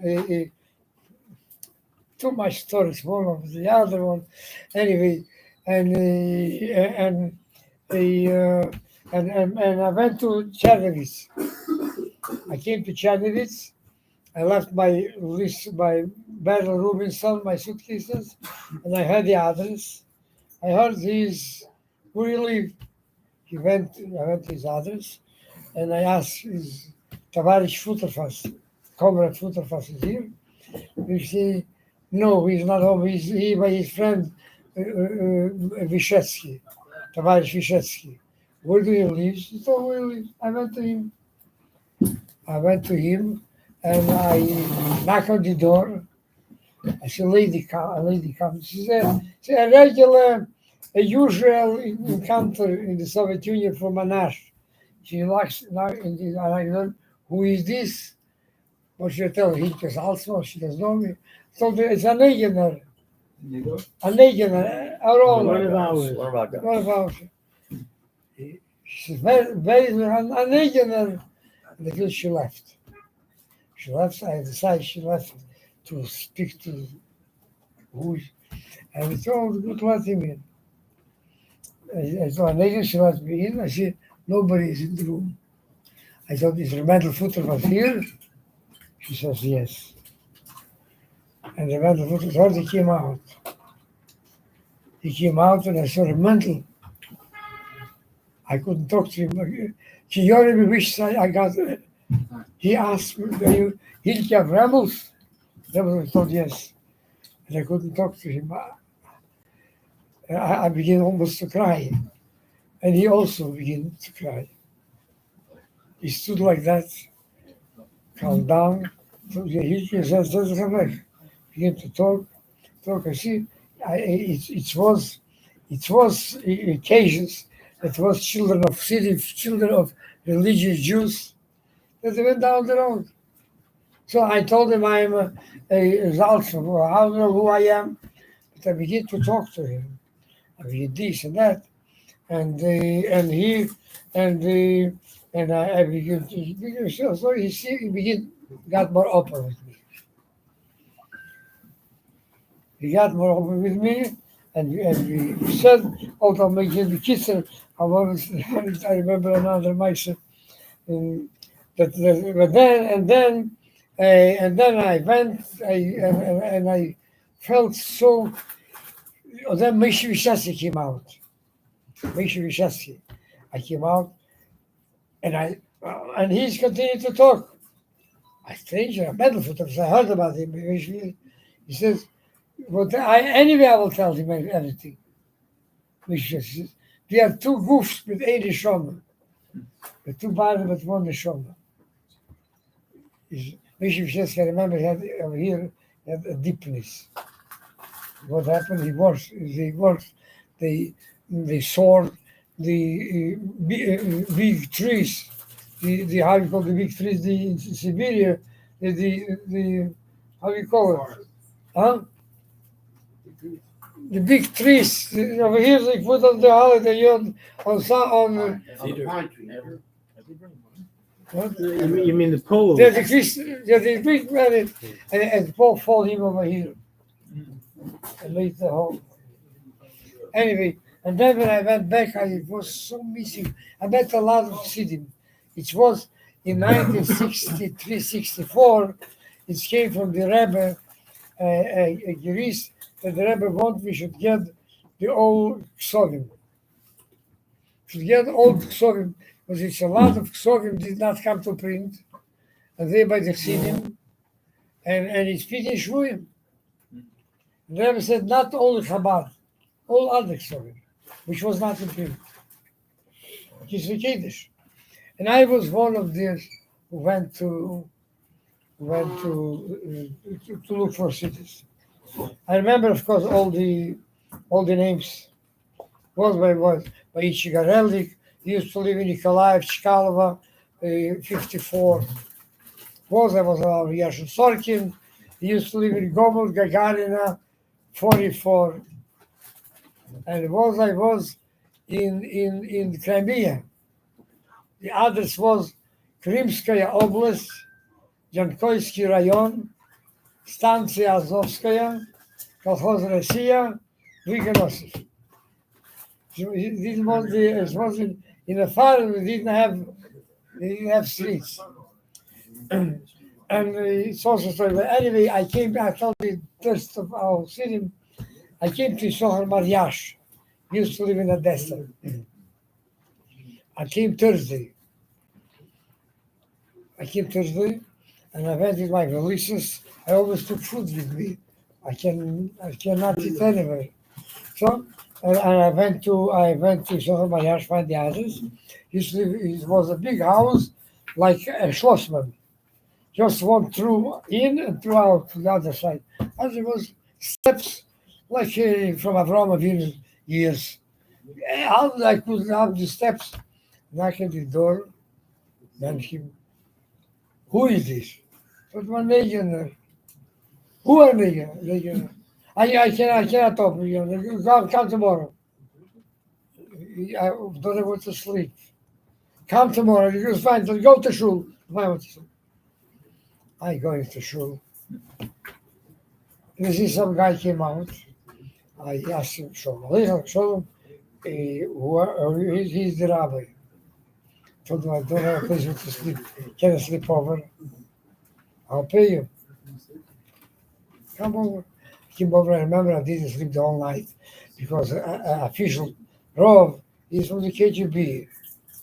too much stories, one of the other one. Anyway, and I went to Chernovitz. I came to Chernovitz. I left my list by Bertel Rubinson, my suitcases, and I had the address. I heard where you live. I went to his address, and I asked his Tavarish Futterfass, Comrade Futterfass is here. He said, no, he's not home. He's here by his friend Vyshetsky, Tavarish Vyshetsky. Where do you live? He told where you live. I went to him, and I knocked on the door. I said, lady comes. She said, it's a usual encounter in the Soviet Union for Manash. She looks now and I learned, who is this? What should I tell her? He goes, Zaltzman, she doesn't know me. I told her, it's a Negener. A Negener, our own.
What about that?
What about She said, Beis, until she left. She left, I decided she left to speak to who, and we told good let him in. I told Negan, she let me in. I said, nobody is in the room. I thought, is the Mendel footer was here? She says, yes. And the Mendel footer thought he came out. He came out and I saw the Mendel. I couldn't talk to him. He already wished I got it. He asked me, do you have rebels? I thought, yes. And I couldn't talk to him. I began almost to cry. And he also began to cry. He stood like that, calmed down. He says, doesn't come back. Began to talk. I see, it was occasions. It was children of city, children of religious Jews that went down the road. So I told him I am a Zaltzman. I don't know who I am, but I began to talk to him. I began this and that, and I began to. So he began got more open with me. He got more open with me, and we said, although making the kids, I remember another mice, but then I went, and I felt so. Then Moshe Vishassi came out. I came out, and he's continued to talk. A stranger, a Mendel, I heard about him. He says, "But anyway, I will tell him everything." Moshe says, "We have two goofs with a neshama, with two bodies with one neshama." Moshe Vishassi, I remember, he had over here a deepness. What happened? He worked. They sawed the big trees. The how you call the big trees? In Siberia. The how you call it? Huh? The big trees over here. They put on the holiday on
Pine tree.
what?
You mean the polo?
There's a trees. There's a big planet, and Paul followed him over here. And made the whole. Anyway, and then when I went back, I was so missing. I met a lot of Siddim. It was in 1963-64. It came from the Rebbe, a jurist, that the Rebbe wanted we should get the old Ksovim. Should get old Ksovim, because it's a lot of Ksovim did not come to print, and they by the Siddim, and it's Pidin Shvuyim. The Rebbe said not only Chabad, all other Ksovim, which was not in print. It's the Kiddush. And I was one of these who went to look for cities. I remember, of course, all the names. Was by Ichigareldik. He used to live in Nikolaev, Chkalova, 54. I was around Yashin Sorkin. He used to live in Gomel, Gagarina, 44. And I was in Crimea. The address was Krimskaya Oblast, Jankoysky Rayon, Stanция Azovskaya, Kolkhoz Rossiya, Viganosov. It was in a farm. We didn't have streets, and it's also so. But anyway, I told the first of our city. I came to Sohar Mariash. He used to live in Odessa. I came Thursday, and I went with my releases. I always took food with me. I cannot eat anywhere. So, and I went to Sohar Mariash, find the houses. It was a big house, like a Schlossman. Just one through in and through out to the other side. And there was steps, like from Avram Avinu's years. How I could have the steps, knock at the door, then him. Who is this? But one legionnaire. Who are legionnaire? I cannot open you. Come tomorrow. I don't want to sleep. come tomorrow. You're fine. Go to shul. I going to shul. You see some guy came out. I asked him, Shalom. He's the rabbi. Told him I don't have a place to sleep. Can I sleep over? I'll pay you. Come over. I came over. I remember I didn't sleep the whole night because official Rov is from the KGB,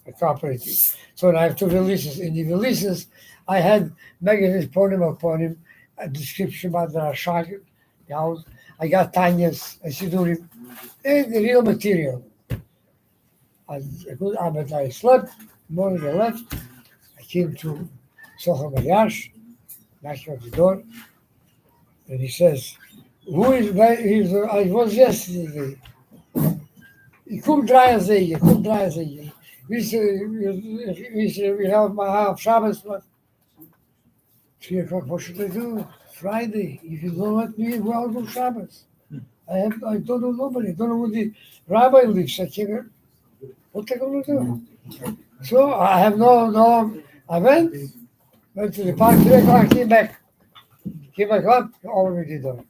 a cooperative. So I have two releases. In the releases, I had magazines upon him, a description about the Rashag, the house. I got Tanya's, I Sidurim, and the real material. I slept, morning I left. I came to Socha Mariash, knocking on the door, and he says, who is I was yesterday. Ik kom draaien zeggen. We have my half Shabbos. 3 o'clock, what should I do? Friday. If you don't let me, well, go Shabbos. I don't know nobody. I don't know where the rabbi lives. I can't. What am I going to do? So I have no. I went to the park, 3 o'clock, came back up, opened the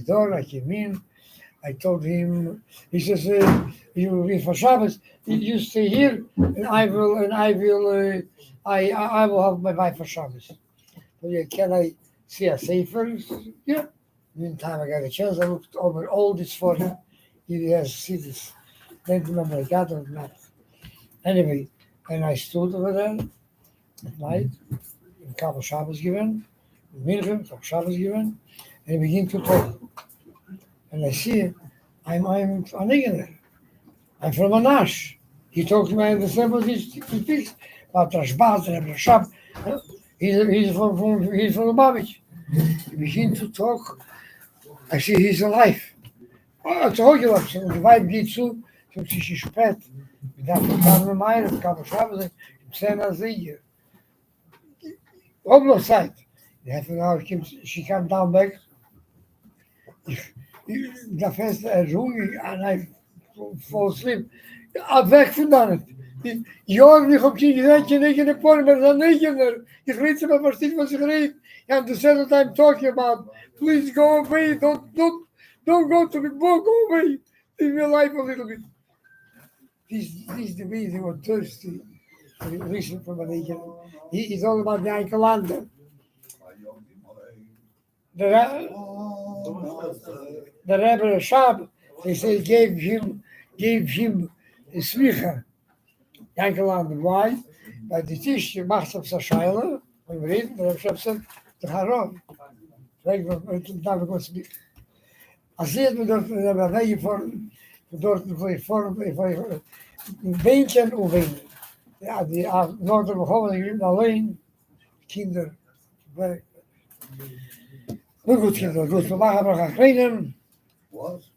door. I came in. I told him, he says, you will be for Shabbos, you stay here, and I will have my wife for Shabbos. So yeah, can I see a safer? Yeah. Meantime, I got a chance. I looked over all this for him. He has see this. Don't remember I got or not. Anyway, and I stood over there at night, in Kabel Shabbos given, in Minchim, Kabel Shabbos given, and I begin to talk. And I see, I'm an Iganer. I'm from Anash. He talked to me, I understand what he speaks about Rashbaz and Rashab. He's from Lubavitch. We begin to talk. I see he's alive. Oh, it's all you have. So the wife geht zu, so she's spät. Wir dachten, kamen wir meinen, kamen Shabbos, im 10 als hier. Almost Zeit. Half an hour, she came down back. Da fest ruhig, and I fall asleep. I'm weg vandaan. Jaren niet op je porn, maar dan ik weet ze maar precies wat ze gereed. And the second time talking about, please go away, don't go to the book, go away. Leave your life a little bit. These the way they were thirsty. Listen from an agent. He's all about the Eikelanden. The Rabbi Rashab, they say, gave him a smicha. Eikelanden. Why? By the Tisch, macht auf der Scheile, when we read, the Rashab said, the Haram. Daar was het. Als je het me door de wegen voor een beentje en overheen. Ja, die Noorden begonnen alleen kinderen. Nu goed, kinderen, goed. Vandaag hebben we gaan trainen.
Wat?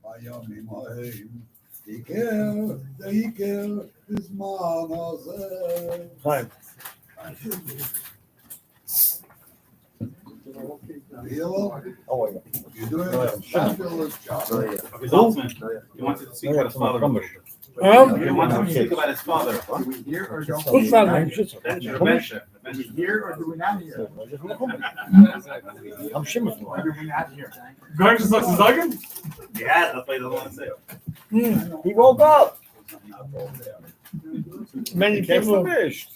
Miami, Miami. Die keer is manas.
Fine.
Oh, you're doing a fabulous job.
Rabbi Zaltzman, he wanted to speak about his father. He wanted to speak about his father.
Do we hear or don't?
Goed vader.
Do we hear or do we not hear?
I'm Shimon.
Or do we not hear?
Going to such a second? Yeah, that's why he doesn't want to say it.
He woke up.
Many
He
people
finished.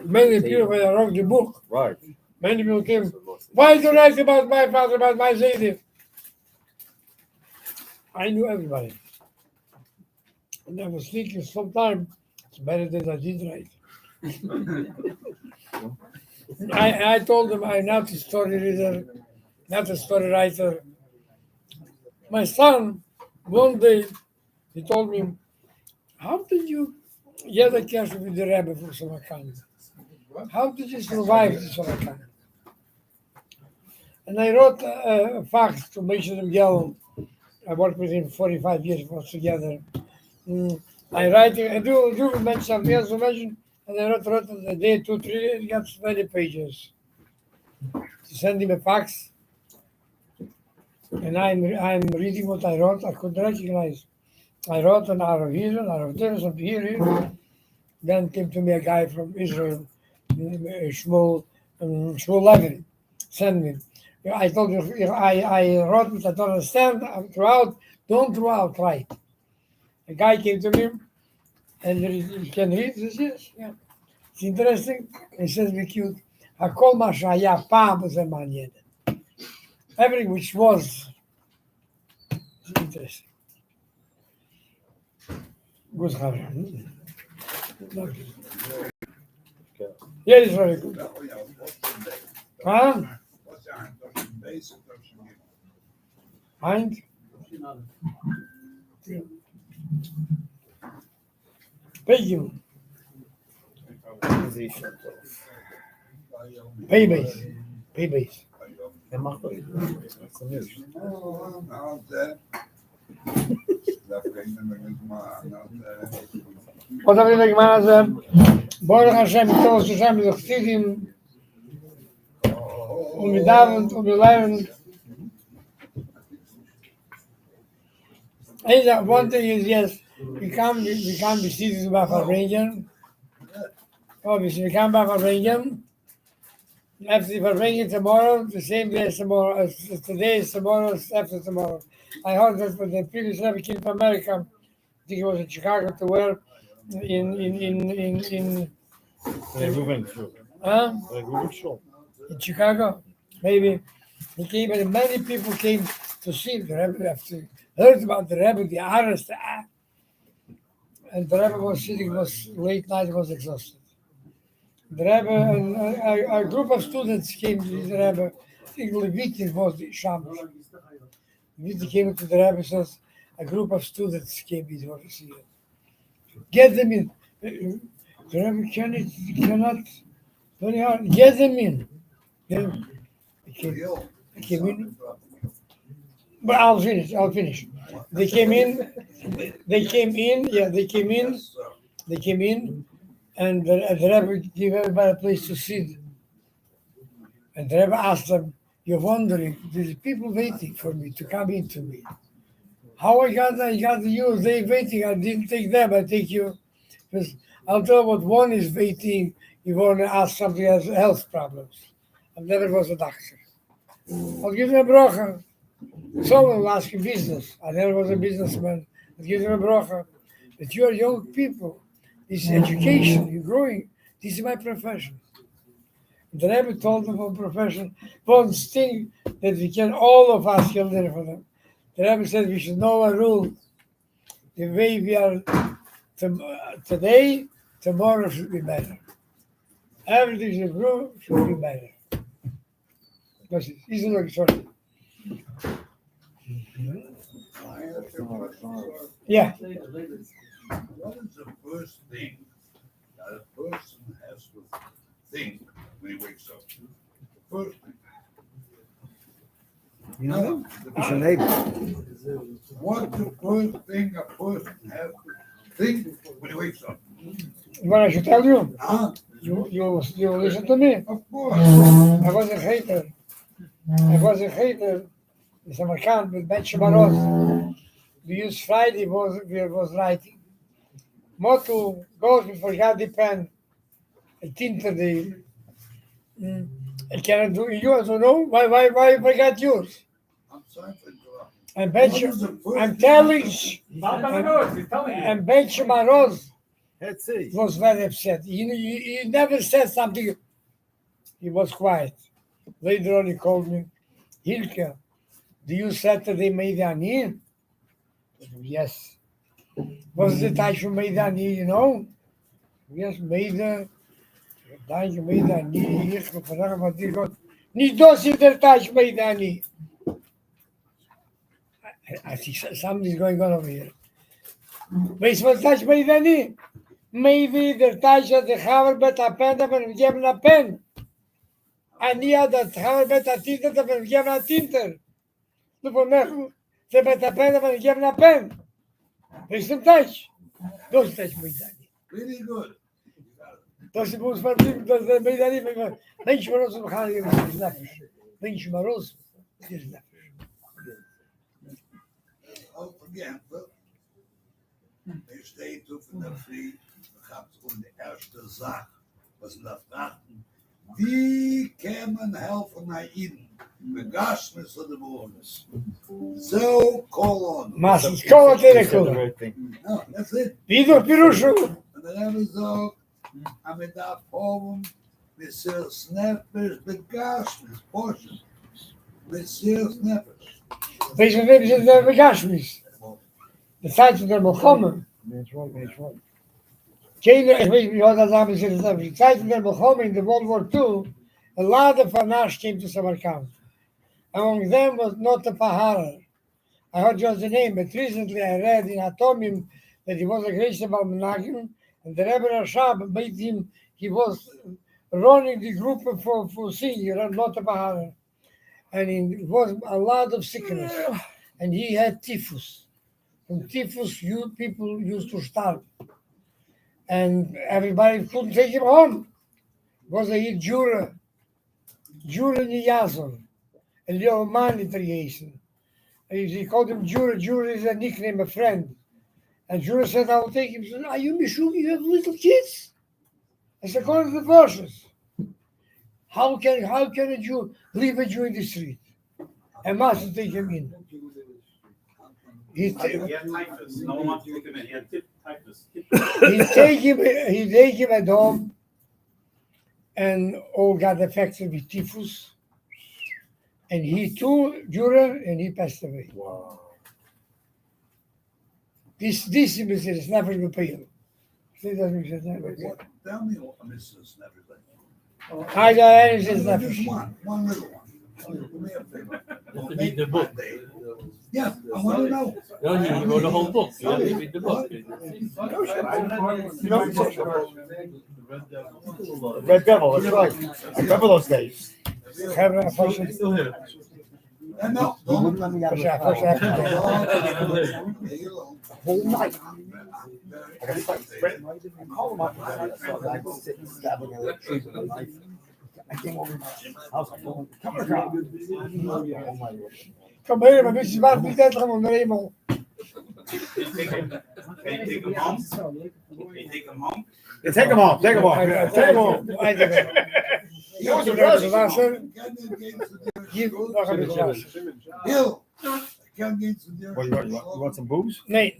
wrote the book.
Right.
Many people came. Why do you write about my father, about my Zaydi? I knew everybody. And I was thinking sometime it's better than I did write. I told them I'm not a story reader, not a story writer. My son, one day, he told me, how did you get a cash with the Rabbi for Samarkand? How did you survive the Samarkand? And I wrote a fax to Moshe Mendel. I worked with him 45 years for us together. I do mention something else to mention, and I wrote a day, 2, 3 days, it got 20 pages. To send him a fax. And I'm reading what I wrote, I could recognize I wrote an hour of here, an hour of there, some here. Then came to me a guy from Israel, Shmuel Levin, sent me. I told you, I wrote it, I don't understand, don't throw out, right. A guy came to me, and he can read this, yes, yeah. It's interesting, he says, be cute. הכל מה שהיה פעם זה מעניין. Everything which was, it's interesting. Good, Harry. Yeah, it's very good. Huh? Mind? Pay base. What have you like, man? Baruch Hashem, Tosh Hashem, the Chassidim, we davened, we learned. And one thing is, yes, we can't be seated by Farbrengen. Obviously, we can't by Farbrengen. After the Farbrengen tomorrow, the same day as tomorrow, as today is tomorrow, after tomorrow. I heard that when the previous Rabbi came to America, I think it was in Chicago to wear in Chicago, maybe he came, and many people came to see the Rebbe after heard about the Rebbe, the artist, and the Rebbe was sitting, was late night, was exhausted. The Rebbe and a group of students came to the Rebbe. I think Leviti was the Shamash. Leviti came to the Rebbe and says, a group of students came to see him. Get them in. The Rebbe cannot, very hard, get them in. They came in. But I'll finish. They came in, and the Rebbe gave everybody a place to sit. And the Rebbe asked them, you're wondering, there's people waiting for me to come into me. How I got you, they waiting, I didn't take them, I take you. Because I'll tell you what, one is waiting, you want to ask something else, health problems. I never was a doctor. I'll give them a bracha. Someone will ask you business. I never was a businessman. I'll give them a bracha. But you are young people. This is education, you're growing. This is my profession. The Rebbe told them about profession. One thing that we can, all of us can learn from them. The Rebbe said we should know a rule. The way we are today, tomorrow should be better. Everything should grow, should be better. That's it. Isn't it? Sorry. Yeah.
What is the first thing that a person has to think when he wakes up? The first thing.
You know, it's your neighbor.
What's the first thing a person has to think when he wakes up?
What I should tell you?
Huh?
You listen to me.
Of course.
I was a hater. It's an account with Ben Shemaroz. We used Friday, was writing. Motu goes, we forgot the pen. I tinted the. I cannot do yours, or no? Why forgot yours?
I'm sorry for interrupting.
And Ben I'm telling and Ben Shemaroz was very upset. He never said something. He was quiet. Later on, he called me, Hilke, do you Saturday Meidani? Yes. Was the Taishu Meidani, you know? Yes, Meida. Taishu Meidani. Yes, Nicht das ist der Taishu Meidani. I think something's going on over here. Weißt du, was Taishu Meidani? Maybe der Taishu hat sich aber mit der Pen, aber wir geben eine Pen. אני עד התחל בית הטינטר, אבל נגיע מהטינטר. לפונכו, זה בית הפן, אבל נגיע מהפן. ויש שם טייש. לא זה טייש מידני.
Really good.
זה בוס פרטים, זה מידני. בן שמרוס הוא בכלל יש נפש. בן שמרוס יש נפש.
Again, Ich stehe von der Früh, ich habe die erste Sache, was wir fragen. Wie kann man helfen nach ihnen? Begaschnis oder Bewohners. So, call on.
Mas szkoła telekom.
No, that's it.
Widzę piruszu.
Und dann haben wir so, haben wir da oben, Monsieur Sneffers, Begaschnis, Porsche. Monsieur Sneffers.
Wees je weet dat het begasmis. De tijd van de Mohammed. Ik weet niet wat dat naam is. De tijd van de Mohammed in de World War II. A lot of Anash came to Samarkand. Among them was not a Pahara. I heard just the name, but recently I read in Atomim that he was a great Balmanagim, and the Rebbe Rashab made him, he was running the group for senior, not a Pahara. And it was a lot of sickness. And he had typhus. From typhus, people used to starve. And everybody couldn't take him home. Was a Jura Niyazon. A little man litigation. He called him Jura. Jura is a nickname, a friend. And Jura said, I will take him. He said, are you Mishum? You have little kids? I said, go to the verses. How can a Jew leave a Jew in the street? I must take him in.
He had typhus. No one wanted to take him in. He had typhus.
He take him at home, and all got affected with typhus. And he too, Jura, and he passed away.
Wow.
This is Mr. Snapper Repeal.
Tell me what Mr. Sneffers like.
I got anything Snapper.
Just one little one. Do me a favor.
to read the book.
Yeah, I want to know.
No, you go the whole book. You have to read the book.
Red Devil, that's right. I remember those days.
And no, don't let me out
Whole night. I got stuck. I called him up and I was sitting stabbing a tree with a knife. I came over to Jim's house. I told him, come to God. Oh my God.
Kom hier, maar wist je waar niet uit gaan om naar hemel?
Take him home. You take him home.
Yeah, take him home. Take him home. Take him home.
Je moet er even wassen. Hier, nog een beetje wassen.
Hill, I can't get to there.
What, you want some booze?
Nee.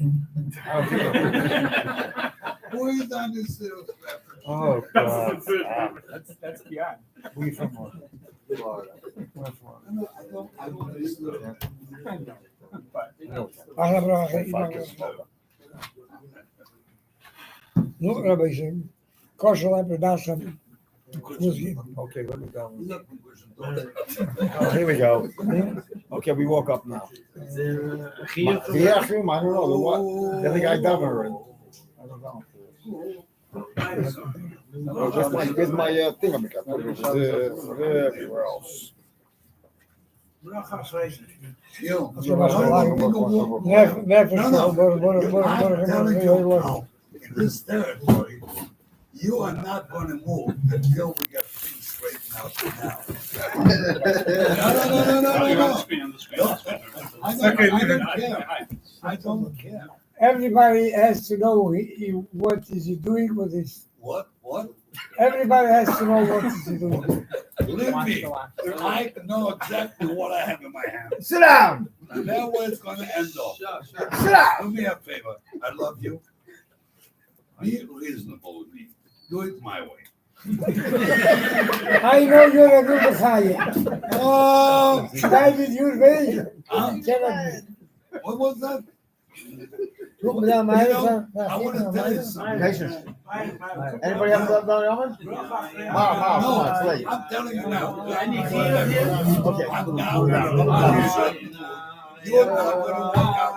Who is on this sales
Oh, God.
That's beyond.
Where you from? Florida.
I don't understand.
Wacht even. No, Rabbi zegt. Korsel heb je daar staan.
Okay, let me go. Oh, here we go. Okay, we woke up now. Yeah, I don't know. What? The other guy dumber. I don't know. Just with my thing on everywhere else.
In this territory, you are not going to move until we get things straightened out now. No. I don't care.
Everybody has to know what is he doing with this.
What?
Everybody has to know what is he doing.
Believe me, I know exactly what I have in my hand.
Sit down.
And that's where it's going to end off.
Sit down.
Do me a favor. I love you. Be reasonable with me. Do it my way.
I know you're a good guy. Oh, David, you're very.
What was that?
Look me down my
I want to tell you something.
Patience. Anybody have a Belly Oven?
No,
it's late.
I'm telling you now.
Okay.
I'm now going to work You're not going to work out.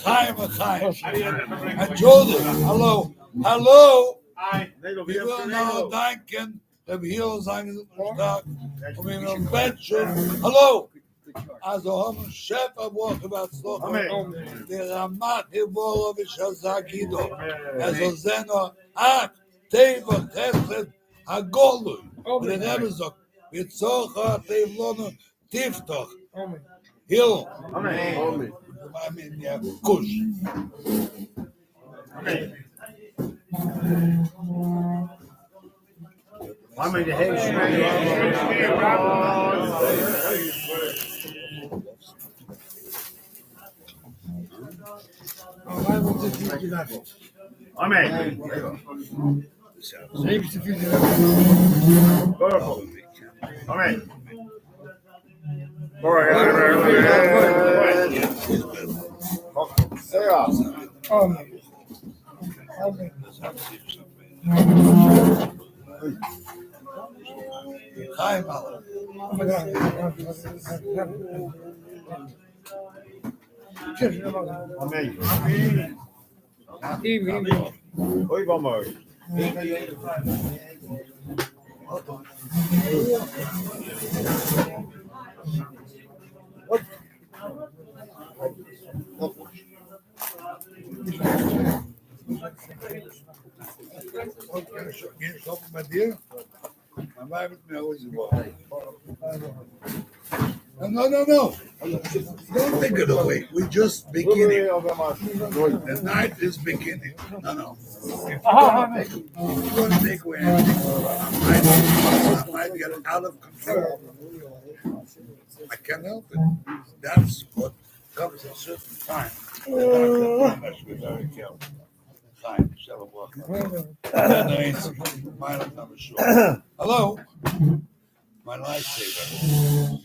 Chaim, and Joseph, hello, hello. We will now danken Rabbi Hillel seinen Tag und wir wollen wünschen, hallo. Also haben Chef am Woche בהצלחה, ברמת היבורוביץ' הזגידו, also Zeno, טבע חסד הגולוי, ורב זאת, וצוחה טבלונו תפתח, היל, קוש.
Amen. Amen.
Chaim,
Oi, vamos.
Gehen shoppen bei dir? Dann war mit mir heute Woche. No. Don't take it away. We're just beginning. The night is beginning. No. If you want to take away anything, I might get out of control. I can't help it. That's what comes at a certain time. I must be very careful. Time, 7 o'clock. My number short. Hello. My lifesaver.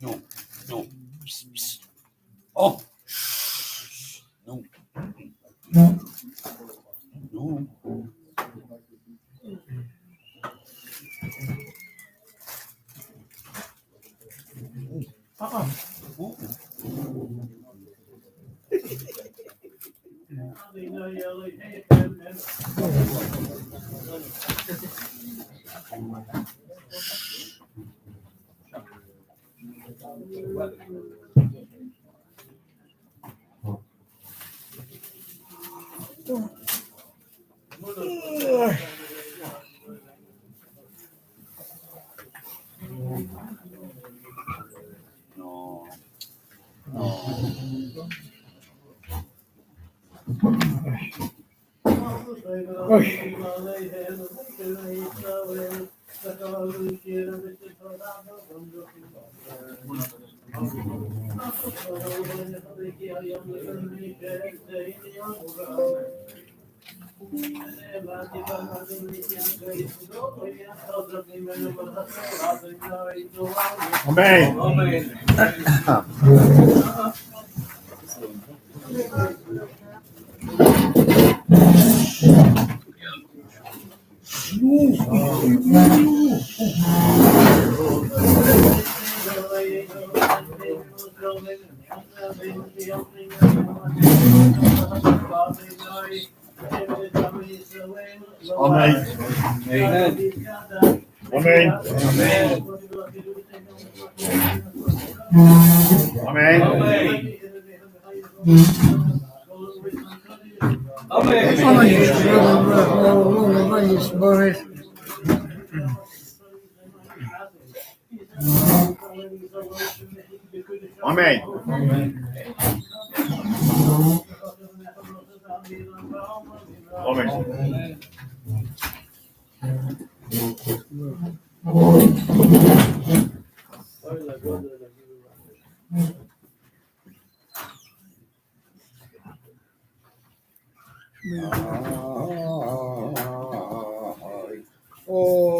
No. Oh. No.
Amen. Amen. Amen. Amen. Amen. Amen. Oh.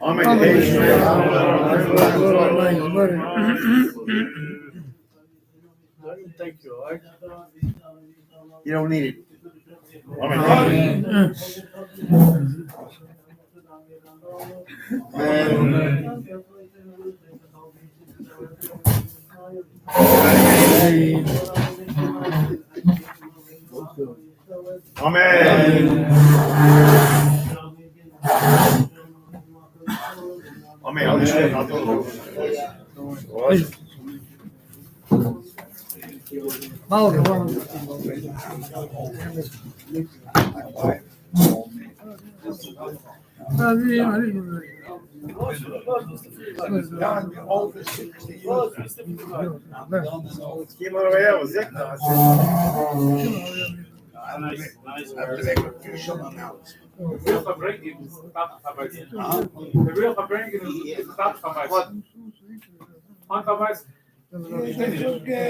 Amen.
Thank you, all right?
You don't need it.
Amen. Amen. Amen. I'll just stay out there.
Done over 60 years.
Kim oraya uzak da.
I have to make a official announcement.
The real Farbrengen is the real Farbrengen is the Handarbeit.
It's okay.